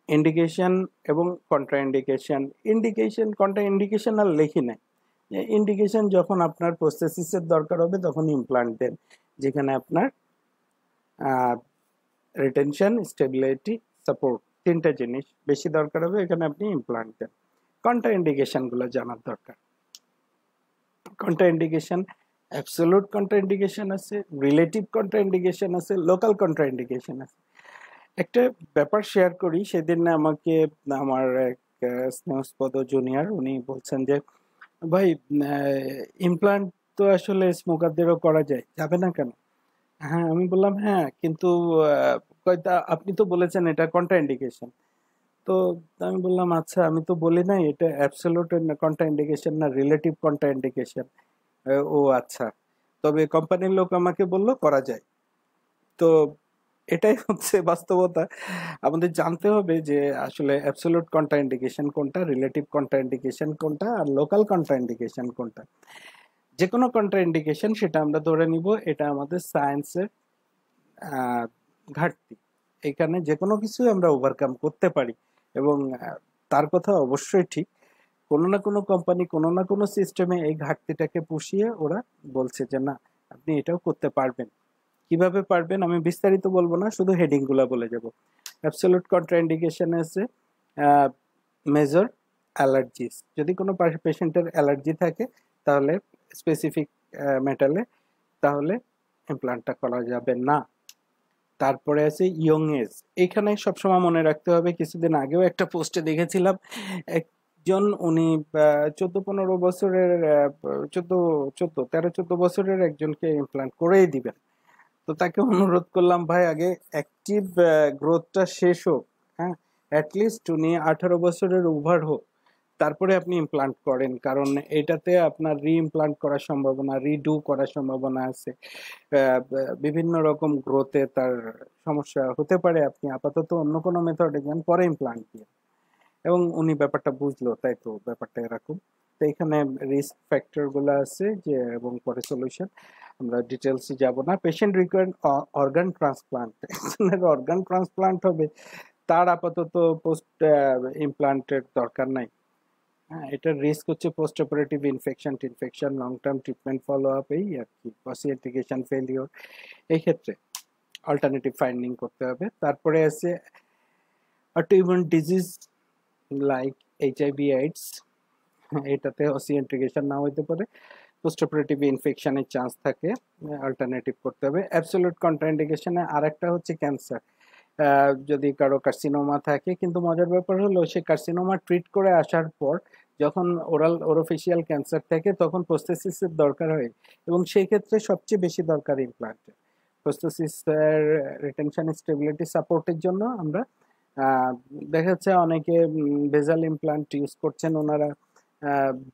ইন্ডিকেশন এবং কন্ট্রাইন্ডিকেশন, কন্ট্রাইন্ডিকেশন আর লিখি নাই। ইন্ডিকেশন যখন আপনার প্রসেসিসের দরকার হবে তখন ইমপ্লান্ট দেন, যেখানে আপনার রিটেনশন, স্টেবিলিটি, সাপোর্ট, তিনটা জিনিস বেশি দরকার হবে, এখানে আপনি ইমপ্লান্ট দেন। কন্ট্রাইন্ডিকেশন গুলো জানার দরকার। কন্ট্রাইন্ডিকেশন, অ্যাবসলিউট কন্ট্রাইন্ডিকেশন আছে, রিলেটিভ কন্ট্রাইন্ডিকেশন আছে, লোকাল কন্ট্রাইন্ডিকেশন আছে। একটা ব্যাপার শেয়ার করি, সেদিন আমাকে আমার এক স্নেহস্পদ জুনিয়র উনি বলছেন যে ভাই ইমপ্লান্ট তো আসলে স্মোকারদেরও করা যায়, যাবে না কেন? হ্যাঁ, আমি বললাম হ্যাঁ, কিন্তু আপনি তো বলেছেন এটা কন্ট্রাইন্ডিকেশন। তো আমি বললাম আচ্ছা, আমি তো বলি নাই এটা অ্যাবসলিউট কন্ট্রাইন্ডিকেশন না রিলেটিভ কন্ট্রাইন্ডিকেশন। ও আচ্ছা, তবে কোম্পানির লোক আমাকে বলল করা যায়। তো এটাই হচ্ছে বাস্তবতা। আমাদের জানতে হবে যে আসলে অ্যাবসলিউট কন্ট্রাইন্ডিকেশন কোনটা, রিলেটিভ কন্ট্রাইন্ডিকেশন কোনটা, আর লোকাল কন্ট্রাইন্ডিকেশন কোনটা। যে কোনো কন্ট্রাইন্ডিকেশন সেটা আমরা ধরে নিব এটা আমাদের সায়েন্সের ঘাটতি। এখানে যে কোনো কিছু আমরা ওভারকাম করতে পারি এবং তার কথা অবশ্যই ঠিক। কোনো না কোনো কোম্পানি কোনো না কোনো সিস্টেমে এই ঘাটতিটাকে পুষিয়ে ওরা বলছে যে না আপনি এটাও করতে পারবেন। কিভাবে পারবেন আমি বিস্তারিত বলবো না, শুধু হেডিং গুলা বলে যাব। অ্যাবসলিউট কন্ট্রাইন্ডিকেশন আছে মেজর অ্যালার্জিস, যদি কোনো পেশেন্টের অ্যালার্জি থাকে তাহলে স্পেসিফিক মেটালে, তাহলে ইমপ্লান্টটা করা যাবে না। তারপরে আছে ইয়ং এজ। এখানে সবসময় মনে রাখতে হবে, কিছুদিন আগেও একটা পোস্টে দেখেছিলাম একজন উনি 14-15 বছরের 13-14 বছরের একজনকে ইমপ্লান্ট করেই দিবেন। তো তাকে অনুরোধ করলাম, ভাই আগে অ্যাক্টিভ গ্রোথটা শেষ হোক, হ্যাঁ, অ্যাটলিস্ট উনি 18 বছরের ওভার হোক, তারপরে আপনি ইমপ্লান্ট করেন, কারণ এটাতে আপনার রি-ইমপ্লান্ট করার সম্ভাবনা, রিডু করার সম্ভাবনা আছে। বিভিন্ন রকম গ্রোথে তার সমস্যা হতে পারে, আপনি আপাতত অন্য কোনো মেথডে যান, পরে ইমপ্লান্ট দিয়ে। এবং উনি ব্যাপারটা বুঝলো, তাই তো ব্যাপারটা এরকম। তো এখানে রিস্ক ফ্যাক্টর গুলো আছে যে, এবং পরে সলিউশন, আমরা ডিটেলসে যাব না। পেশেন্ট রিকোয়ার্ড অর্গান ট্রান্সপ্লান্ট, একজনের অর্গান ট্রান্সপ্লান্ট হবে, তার আপাতত পোস্ট ইমপ্লান্টের দরকার নাই। হ্যাঁ, এটার রিস্ক হচ্ছে post operative infection, long term treatment follow up, এই আর কি, অসিয়েন্টিকেশন ফেলিওর। এই ক্ষেত্রে অল্টারনেটিভ ফাইন্ডিং করতে হবে। তারপরে আছে autoimmune disease like HIV AIDS, এটাতে অসিয়েন্টিকেশন না হইতে পারে, পোস্ট অপারেটিভ ইনফেকশনের চান্স থাকে, অল্টারনেটিভ করতে হবে। অ্যাবসলিউট কন্ট্রাইন্ডিকেশনে আরেকটা হচ্ছে ক্যান্সার, যদি কারো কার্সিনোমা থাকে, কিন্তু মজার ব্যাপার হলো সে কার্সিনোমা ট্রিট করে আসার পর যখন ওরোফেশিয়াল ক্যান্সার থাকে তখন প্রস্থেসিসের দরকার হয়, এবং সেই ক্ষেত্রে সবচেয়ে বেশি দরকার ইমপ্লান্টের। প্রস্থেসিসের রিটেনশন স্টেবিলিটি সাপোর্টের জন্য আমরা দেখা যাচ্ছে অনেকে বেজাল ইমপ্লান্ট ইউজ করছেন ওনারা,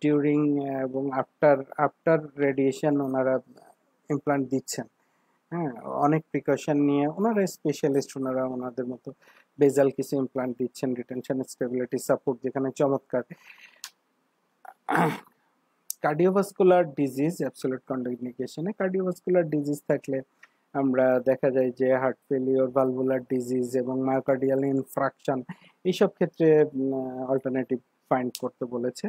ডিউরিং এবং আফটার রেডিয়েশন ওনারা ইমপ্লান্ট দিচ্ছেন। হ্যাঁ, অনেক প্রিকশন নিয়ে ওনারা স্পেশালিস্ট, ওনারা ওনাদের মতো বেজাল কিছু ইমপ্লান্ট দিচ্ছেন, রিটেনশন স্টেবিলিটি সাপোর্ট যেখানে চমৎকার। কার্ডিওভাস্কুলার ডিজিজ, অ্যাবসলিউট কন্ট্রাইন্ডিকেশনে কার্ডিওভাস্কুলার ডিজিজ থাকলে আমরা দেখা যায় যে হার্ট ফেলিওর, ভালভুলার ডিজিজ এবং মায়োকার্ডিয়াল ইনফ্রাকশন, এইসব ক্ষেত্রে অল্টারনেটিভ ফাইন্ড করতে বলেছে।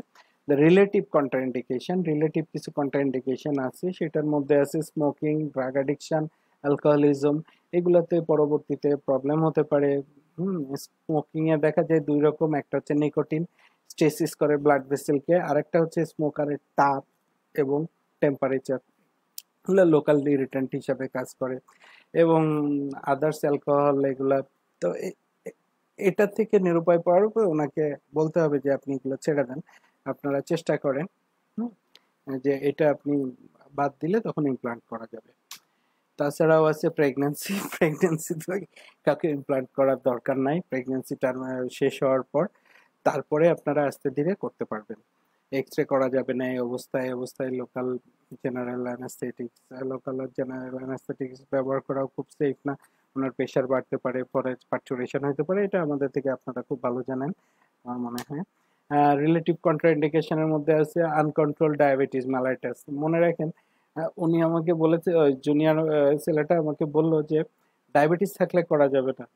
রিলেটিভ কন্ট্রাইন্ডিকেশন, রিলেটিভ কিছু কন্ট্রাইন্ডিকেশন আছে, সেটার মধ্যে আছে স্মোকিং, ড্রাগ অ্যাডিকশন, অ্যালকোহলিজম, এগুলাতে পরবর্তীতে প্রবলেম হতে পারে। স্মোকিং এ দেখা যায় দুই রকম, একটা হচ্ছে নিকোটিন, স্টেসিস করে ব্লাড ভেসেলকে, আরেকটা হচ্ছে স্মোকারের তাপ এবং টেম্পারেচার, এগুলো লোকাল ইরিটেন্ট হিসাবে কাজ করে, এবং আদার্স অ্যালকোহল এগুলা। তো এটা থেকে নিরুপায় পাওয়ার উপর ওনাকে বলতে হবে যে আপনি এগুলো ছেড়ে দেন, আপনারা চেষ্টা করেন যে এটা আপনি বাদ দিলে তখন ইমপ্লান্ট করা যাবে। তাছাড়াও আছে প্রেগন্যান্সি, প্রেগন্যান্সি কাউকে ইমপ্লান্ট করার দরকার নাই, প্রেগন্যান্সি টার্ম শেষ হওয়ার পর তারপরে আপনারা আস্তে ধীরে করতে পারবেন। এক্স রে করা যাবে না এই অবস্থায় লোকাল জেনারেল অ্যানাস্থেটিক্স ব্যবহার করাও খুব সেফ না, ওনার প্রেশার বাড়তে পারে, পরে পার্চুরেশন হতে পারে, এটা আমাদের থেকে আপনারা খুব ভালো জানেন আমার মনে হয়। রিলেটিভ কন্ট্রাইন্ডিকেশনের মধ্যে আছে আনকন্ট্রোল ডায়াবেটিস মেলাইটাস। মনে রাখেন, উনি আমাকে বলেছে, জুনিয়র ছেলেটা আমাকে বললো যে ডায়াবেটিস থাকলে করা যাবে না।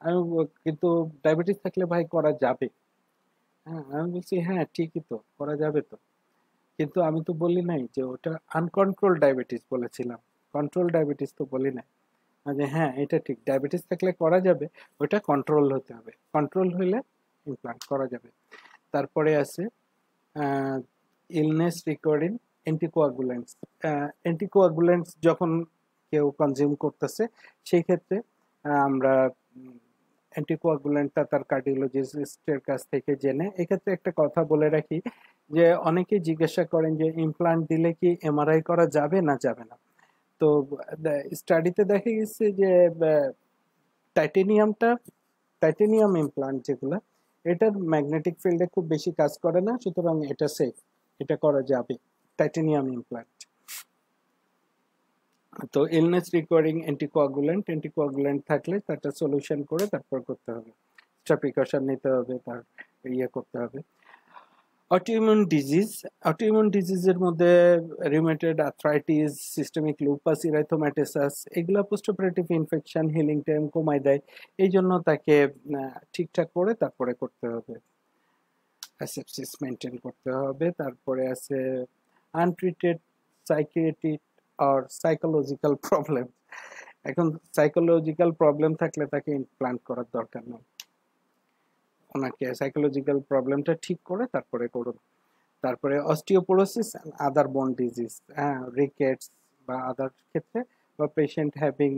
আমি কিন্তু ডায়াবেটিস থাকলে ভাই করা যাবে। হ্যাঁ, আমি বলছি হ্যাঁ ঠিকই তো, করা যাবে তো, কিন্তু আমি তো বলি নাই যে ওটা আনকন্ট্রোল ডায়াবেটিস বলেছিলাম, কন্ট্রোল ডায়াবেটিস তো বলি নাই। যে হ্যাঁ এটা ঠিক, ডায়াবেটিস থাকলে করা যাবে, ওটা কন্ট্রোল হতে হবে, কন্ট্রোল হইলে ইমপ্লান্ট করা যাবে। তারপরে আছে ইলনেস রিকভারিং অ্যান্টিকোয়াগুলেন্টস। অ্যান্টিকোয়াগুলেন্টস যখন কেউ কনজিউম করতেছে সেই ক্ষেত্রে আমরা অ্যান্টিকোয়াগুলেন্টটা তার কার্ডিওলজিস্টের কাছ থেকে জেনে, এক্ষেত্রে একটা কথা বলে রাখি যে অনেকেই জিজ্ঞাসা করেন যে ইমপ্লান্ট দিলে কি এমআরআই করা যাবে না যাবে না। তো স্টাডিতে দেখা গেছে যে টাইটেনিয়াম ইমপ্লান্ট যেগুলো, এটার ম্যাগনেটিক ফিল্ডে খুব বেশি কাজ করে না, সুতরাং এটা সেফ, এটা করা যাবে টাইটেনিয়াম ইমপ্লান্ট। তো ইলনেস রিকোয়ারিং অ্যান্টিকোয়াগুলেন্ট থাকলে তারটা সলিউশন করে তারপর করতে হবে, এক্সট্রা প্রিকশন নিতে হবে, তার করতে হবে। অটোইমিউন ডিজিজের মধ্যে রিউমেটয়েড আর্থ্রাইটিস, সিস্টেমিক লুপাস ইরাইথোম্যাটিসাস, এগুলা post operative infection healing time কমায় দেয়, এই জন্য তাকে ঠিকঠাক করে তারপরে করতে হবে, অ্যাসেপসিস মেনটেন করতে হবে। তারপরে আছে আনট্রিটেড সাইকিয়াট্রিক আর সাইকোলজিক্যাল প্রবলেম। এখন সাইকোলজিক্যাল প্রবলেম থাকলে তাকে ইমপ্লান্ট করার দরকার নেই, ওনাকে সাইকোলজিক্যাল প্রবলেমটা ঠিক করে তারপরে করুন। তারপরে অস্টিওপোরোসিস এন্ড আদার বোন ডিজিজ, রিকেটস বা আদার ক্ষেত্রে, বা পেশেন্ট হ্যাভিং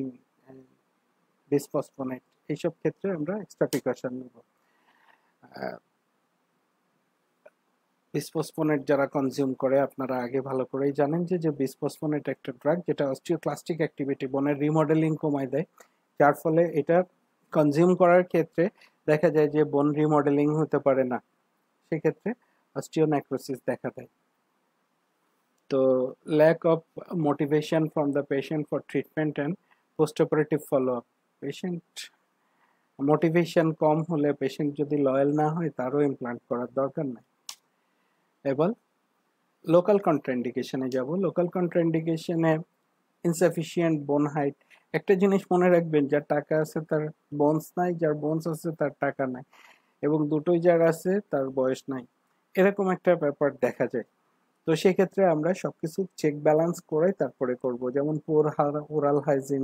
বিসফসফোনেট, এইসব ক্ষেত্রে আমরা এক্সট্রা প্রিকশন নিব। বিসফসফোনেট যারা কনজিউম করে আপনারা আগে ভালো করেই জানেন যে বিসফসফোনেট একটা ড্রাগ যেটা অস্টিওক্লাস্টিক অ্যাক্টিভিটি, বোনের রিমডেলিং কমায় দেয়, যার ফলে এটা কনজিউম করার ক্ষেত্রে দেখা যায় যে বোন রিমডেলিং হতে পারে না, সেক্ষেত্রে অস্টিওনেক্রোসিস দেখা দেয়। তো lack of motivation from the patient for treatment and post operative follow up, patient motivation কম হলে পেশেন্ট যদি লয়াল না হয় তারও ইমপ্লান্ট করার দরকার নাই। এবার লোকাল কন্ট্রাইন্ডিকেশনে যাব। লোকাল কন্ট্রাইন্ডিকেশনে ইনসাফিসিয়েন্ট বোন হাইট। একটা জিনিস মনে রাখবেন, যার টাকা আছে তার বোনস নাই, যার বোনস আছে তার টাকা নাই, এবং দুটোই যার আছে তার বয়স নাই, এরকম একটা ব্যাপার দেখা যায়। তো সেক্ষেত্রে আমরা সবকিছু চেক ব্যালেন্স করে তারপরে করব, যেমন poor oral hygiene,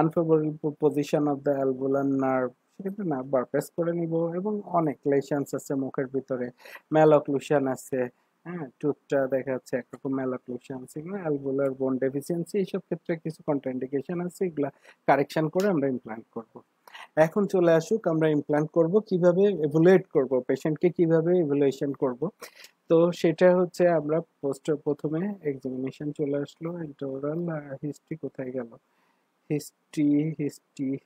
unfavourable position of the alveolar nerve, সেক্ষেত্রে নার্ভ বারপাস করে নিব, এবং অনেক লেশনস আছে মুখের ভিতরে, ম্যালঅক্লুশন আছে, হ্যাঁ, টুথটা দেখা যাচ্ছে একরকম ম্যালঅক্লুশন, সেগুলো অ্যালভুলার বোন ডেফিসিয়েন্সি, এইসব ক্ষেত্রে কিছু কন্ট্রাইন্ডিকেশন আছে, এগুলা কারেকশন করে আমরা ইমপ্লান্ট করব। এখন চলে আসুক আমরা ইমপ্লান্ট করব কিভাবে, এভুলুয়েট করব, পেশেন্টকে কিভাবে ইভ্যালুয়েশন করব। তো সেটা হচ্ছে আমরা প্রথমে এক্সামিনেশন চলে আসলো, ইন্টারোরাল হিস্ট্রি কোথায় গেল,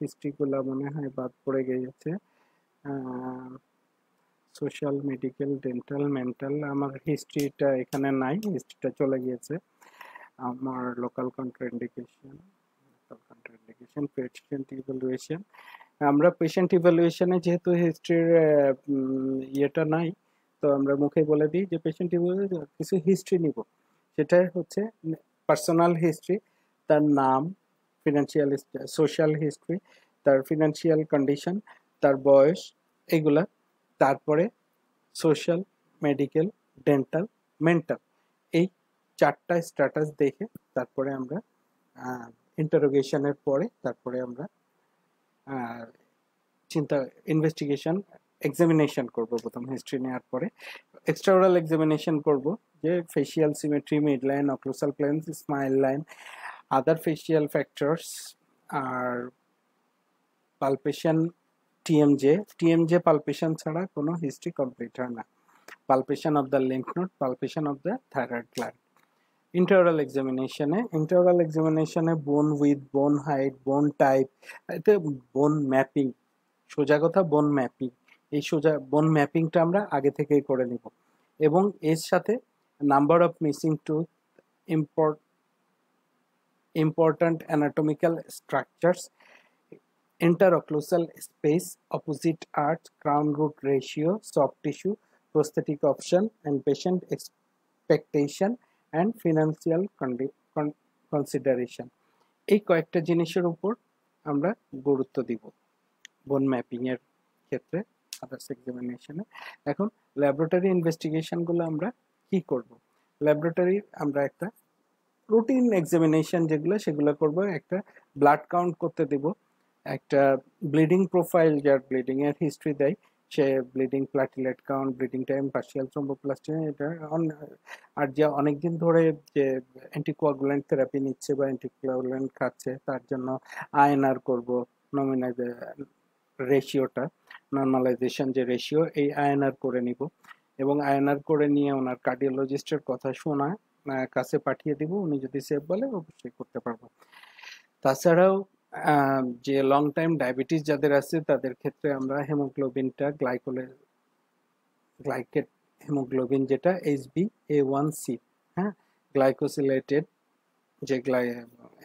হিস্ট্রিগুলা মনে হয় বাদ পড়ে গিয়েছে। সোশ্যাল, মেডিকেল, ডেন্টাল, মেন্টাল, আমার হিস্ট্রিটা এখানে নাই, হিস্ট্রিটা চলে গিয়েছে। আমার লোকাল কন্ট্রাইন্ডিকেশন, পেশেন্ট ইভ্যালুয়েশন, আমরা পেশেন্ট ইভ্যালুয়েশনে যেহেতু হিস্ট্রির ইয়েটা নাই, তো আমরা মুখে বলে দিই যে পেশেন্ট ইভ্যালুয়েশন কিছু হিস্ট্রি নিব, সেটা হচ্ছে পার্সোনাল হিস্ট্রি, তার নাম, ফিনান্সিয়াল, সোশ্যাল হিস্ট্রি, তার ফিনান্সিয়াল কন্ডিশন, তার বয়স, এগুলা, তারপরে সোশ্যাল, মেডিকেল, ডেন্টাল, মেন্টাল, এই চারটা স্ট্যাটাস দেখে তারপরে আমরা ইন্টারোগেশনের পরে তারপরে আমরা ইনভেস্টিগেশন, এক্সামিনেশন করব। প্রথম হিস্ট্রি নেওয়ার পরে এক্সট্রাওরাল এক্সামিনেশন করব, যে facial symmetry, mid line, occlusal planes, smile line, other facial factors, আর পালপেশন, টিএমজে পালপেশন ছাড়া কোনো হিস্ট্রি কমপ্লিট হয় না, palpation of the lymph node, palpation of the thyroid gland. Interoral এক্সামিনেশনে বোন উইথ, বোন হাইট, বোন টাইপ, এতে বোন ম্যাপিং, সোজা কথা বোন ম্যাপিং, এই সোজা বোন ম্যাপিংটা আমরা আগে থেকেই করে নিব, এবং এর সাথে number of missing tooth, important anatomical structures, interocclusal space, opposite arch, crown root ratio, soft tissue, prosthetic option, and patient expectation and financial consideration, এই কয়েকটা জিনিসের উপর আমরা গুরুত্ব দিব বোন ম্যাপিং এর ক্ষেত্রে, আদার্স এক্সামিনেশনে। এখন ল্যাবরেটরি ইনভেস্টিগেশনগুলো আমরা কি করব? ল্যাবরেটরি আমরা একটা রুটিন এক্সামিনেশন যেগুলো, সেগুলো করব, একটা ব্লাড কাউন্ট করতে দেব, একটা ব্লিডিং প্রোফাইল, যার ব্লিডিং এর হিস্ট্রি দেয় সে bleeding platelet count, bleeding time, partial thromboplasty, এটা আর যে অনেকদিন ধরে যে অ্যান্টিকোয়াগুলেন্ট থেরাপি নিচ্ছে বা অ্যান্টিকোয়াগুলেন্ট খাচ্ছে তার জন্য আইএনআর করব, নমিনাইজ রেশিওটা, নর্মালাইজেশন যে রেশিও, এই আইএনআর করে নিব, এবং আইএনআর করে নিয়ে ওনার কার্ডিওলজিস্টের কথা শোনা কাছে পাঠিয়ে দিব, উনি যদি সেফ বলে অবশ্যই করতে পারবো। তাছাড়াও যে লং টাইম ডায়াবেটিস যাদের আছে তাদের ক্ষেত্রে আমরা হেমোগ্লোবিনটা গ্লাইকেট হেমোগ্লোবিন, যেটা HbA1c, হ্যাঁ, গ্লাইকোসিলেটেড যে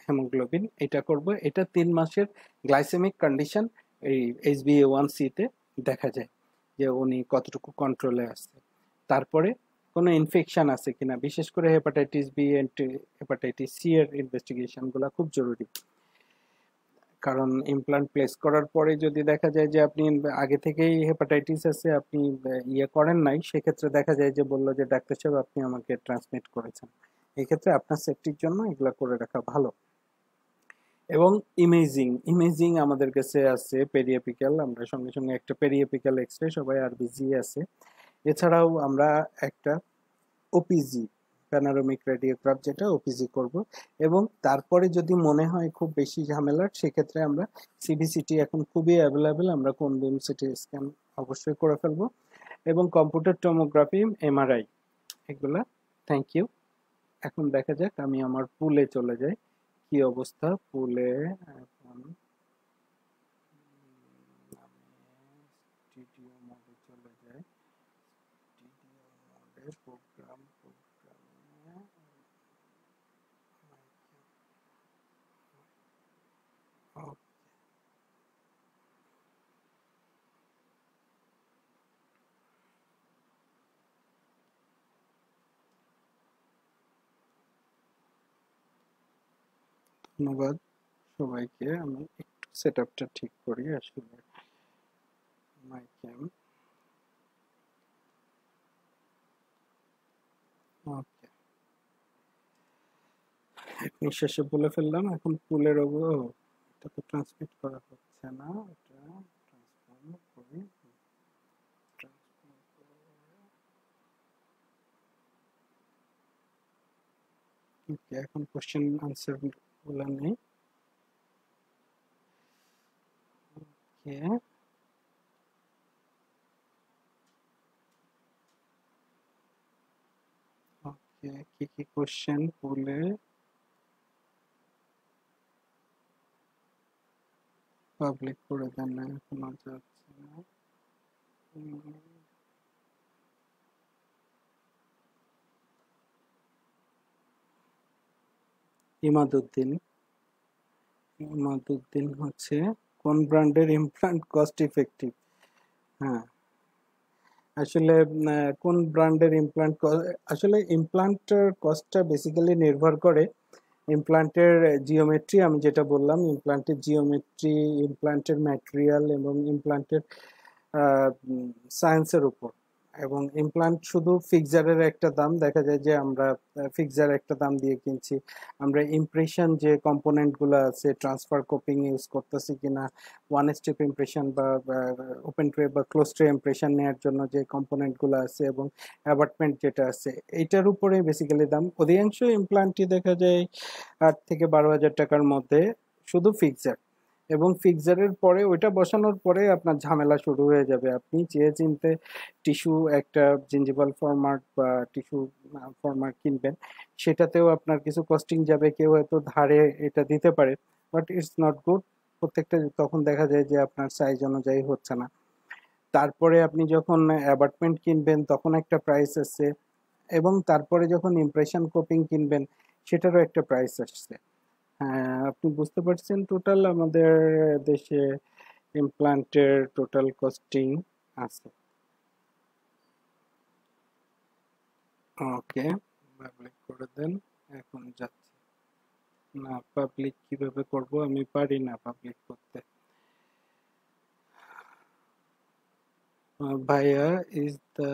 হেমোগ্লোবিন, এটা করব। এটা 3 মাসের গ্লাইসেমিক কন্ডিশন এই HbA1c তে দেখা যায় যে উনি কতটুকু কন্ট্রোলে আছে। তারপরে কোনো ইনফেকশন আছে কিনা, বিশেষ করে hepatitis B and hepatitis C এর ইনভেস্টিগেশনগুলো খুব জরুরি, কারণ ইমপ্লান্ট প্লেস করার পরে যদি দেখা যায় যে আপনি আগে থেকেই হেপাটাইটিস আছে, আপনি ইয়ে করেন নাই, সেক্ষেত্রে দেখা যায় যে বললো যে ডাক্তার সাহেব আপনি আমাকে ট্রান্সমিট করেছেন, এই ক্ষেত্রে আপনার সেফটির জন্য এগুলো করে রাখা ভালো। এবং ইমেজিং আমাদের কাছে আছে পেরিএপিক্যাল, আমরা সঙ্গে সঙ্গে একটা পেরিএপিক্যাল এক্সরে, সবাই আরবিজি আছে। এছাড়াও আমরা একটা ওপিজি, প্যানোরামিক রেডিওগ্রাফ যেটা ওপিজি করব, এবং তারপরে যদি মনে হয় খুব বেশি ঝামেলার সেক্ষেত্রে আমরা সিবিসিটি এখন খুবই অ্যাভেলেবেল, আমরা কোন বিম সিটি স্ক্যান অবশ্যই করে ফেলবো, এবং কম্পিউটার টোমোগ্রাফি, এমআরআই, এগুলা। Thank you. এখন দেখা যাক, আমি আমার পুলে চলে যাই, কি অবস্থা পুলে। এখন স্টুডিও মোডে চলে যাই, স্টুডিও মোডে প্রোগ্রামে ধন্যবাদ সবাইকে। আমি একটু সেটআপটা ঠিক করি আসলে। মাই ক্যাম, ওকে, এক নিঃশ্বাসে বলে ফেললাম। এখন পুলের এটা তো ট্রান্সমিট করা হচ্ছে না, এটা ট্রান্সফর্ম করি। ওকে, এখন কোশ্চেন আনসার গুলা নেই। ওকে, ওকে, কি কি কোশ্চেন পুলে পাবলিক করে দেন না, এখনো যাচ্ছে না। ইমাদুদ্দিন, ইমাদুদ্দিন হচ্ছে কোন ব্র্যান্ডের ইমপ্লান্ট কস্ট ইফেক্টিভ? হ্যাঁ, আসলে কোন ব্র্যান্ডের ইমপ্লান্ট, আসলে ইমপ্লান্টের কস্টটা বেসিক্যালি নির্ভর করে ইমপ্লান্টের জিওমেট্রি। আমি যেটা বললাম, ইমপ্লান্টের জিওমেট্রি, ইমপ্লান্টের ম্যাটেরিয়াল এবং ইমপ্লান্টের সায়েন্সের উপর। এবং ইমপ্লান্ট শুধু ফিক্সারের একটা দাম, দেখা যায় যে আমরা ফিক্সার একটা দাম দিয়ে কিনছি, আমরা ইমপ্রেশন যে কম্পোনেন্টগুলো আছে, ট্রান্সফার কোপিং ইউজ করতেছি কিনা, ওয়ান স্টেপ ইমপ্রেশন বা ওপেন ট্রে বা ক্লোজ ট্রে ইমপ্রেশন নেওয়ার জন্য যে কম্পোনেন্টগুলো আছে, এবং অ্যাবাটমেন্ট যেটা আছে, এইটার উপরে বেসিক্যালি দাম। অধিকাংশ ইমপ্লান্টই দেখা যায় 8 থেকে 12 হাজার টাকার মধ্যে, শুধু ফিক্সার। এবং ফিক্সারের পরে ওইটা বসানোর পরে আপনার ঝামেলা শুরু হয়ে যাবে। আপনি চেয়ে চিনতে টিস্যু একটা জিঞ্জিভাল ফরম্যাট বা টিস্যু ফরম্যাট কিনবেন, সেটাতেও আপনার কিছু কস্টিং যাবে। কেউ হয়তো ধারে এটা দিতে পারে, বাট ইটস নট গুড। প্রত্যেকটা তখন দেখা যায় যে আপনার সাইজ অনুযায়ী হচ্ছে না। তারপরে আপনি যখন অ্যাবাটমেন্ট কিনবেন তখন একটা প্রাইস আছে, এবং তারপরে যখন ইমপ্রেশন কোপিং কিনবেন সেটারও একটা প্রাইস আসছে। হ্যাঁ, আপনি বুঝতে পারছেন টোটাল আমাদের দেশে ইমপ্লান্টের টোটাল কস্টিং আছে। ওকে, পাবলিক করে দেন। এখন যাচ্ছে না, পাবলিক কিভাবে করব? আমি পারি না পাবলিক করতে। ভাইয়া, is the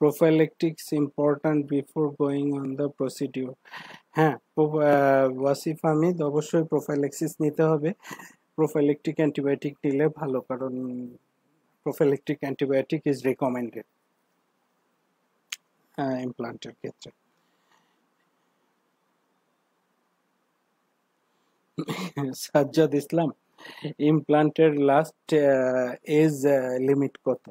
prophylactics important before going on the procedure? হ্যাঁ, ওয়াসিফ আহমেদ, অবশ্যই প্রোফাইল্যাক্সিস নিতে হবে। প্রোফাইলেকটিক অ্যান্টিবায়োটিক নিলে ভালো, কারণ প্রোফাইলেকটিক অ্যান্টিবায়োটিক ইজ রেকমেন্ডেড ইমপ্লান্টের ক্ষেত্রে। সাজ্জাদ ইসলাম, ইমপ্লান্টের লাস্ট এজ লিমিট কত?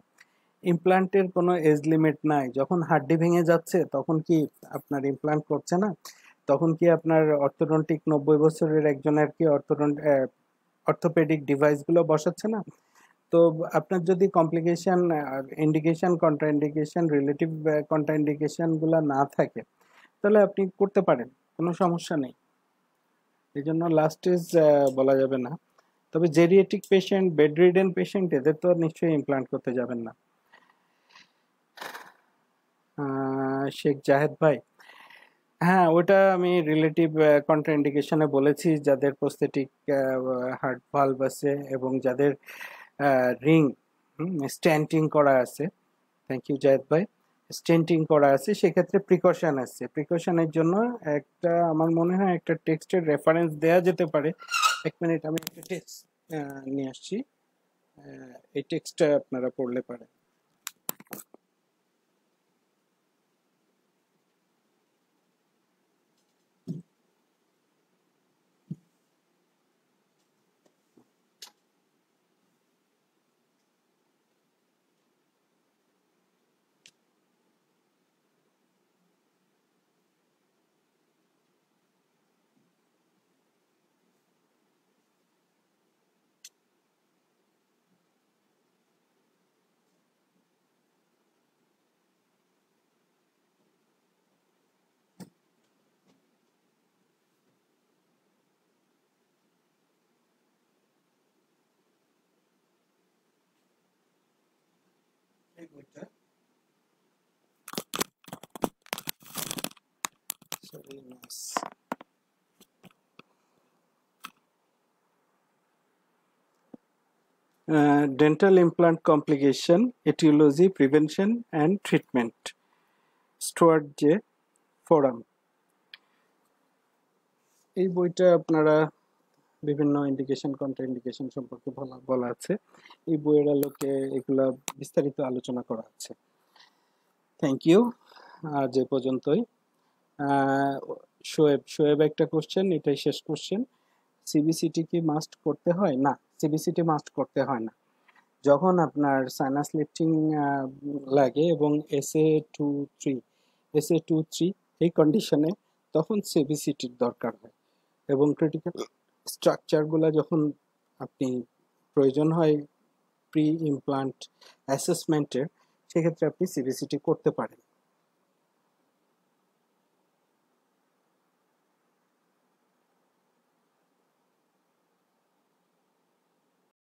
ইমপ্লান্টের কোনো এজ লিমিট নাই। যখন হাড্ডি ভেঙে যাচ্ছে তখন কি আপনার ইমপ্লান্ট করছে না, তখন কি আপনার অর্থোডন্টিক 90 বছরের একজনের কি অর্থোপেডিক ডিভাইসগুলো বসাচ্ছে না? তো আপনার যদি complication, indication, contraindication, relative contraindication গুলা না থাকে, তাহলে আপনি করতে পারেন, কোনো সমস্যা নেই। এই জন্য লাস্ট স্টেজ বলা যাবে না। তবে জেরিয়েটিক পেশেন্ট, বেডরিডেন পেশেন্ট, এদের তো নিশ্চয়ই ইমপ্লান্ট করতে যাবেন না। শেখ জাহেদ ভাই, হ্যাঁ, ওটা আমি রিলেটিভ কন্ট্রাইন্ডিকেশনে বলেছি, যাদের প্রস্থেটিক হার্ট ভালভ আছে এবং যাদের রিং স্ট্যান্টিং করা আছে। থ্যাংক ইউ জাহেদ ভাই। স্টেন্টিং করা আছে, সেক্ষেত্রে প্রিকশন আছে। প্রিকশনের জন্য একটা, আমার মনে হয় একটা টেক্সটের রেফারেন্স দেয়া যেতে পারে। 1 মিনিট, আমি একটা টেক্সট নিয়ে আসছি, এই টেক্সটটা আপনারা পড়লে পারেন। এই বইটা sorry nice dental implant complication etiology prevention and treatment Stuart J Froum এই বইটা আপনারা বিভিন্ন ইন্ডিকেশন কন্ট্রা ইন্ডিকেশন সম্পর্কে বলা আছে এই বইয়ের আলোকে এগুলা বিস্তারিত আলোচনা করা আছে থ্যাংক ইউ আজ এ পর্যন্তই শোয়েব একটা কোশ্চেন এটাই শেষ কোশ্চেন সিবিসিটি কি মাস্ট করতে হয় না সিবিসিটি মাস্ট করতে হয় না যখন আপনার সাইনাস লিফটিং লাগে এবং SA2-3 এই কন্ডিশনে তখন সিবিসিটির দরকার হয় এবং ক্রিটিক্যাল স্ট্রাকচারগুলো যখন আপনি প্রয়োজন হয় প্রি ইমপ্লান্ট অ্যাসেসমেন্টের সেক্ষেত্রে আপনি সিবিসিটি করতে পারেন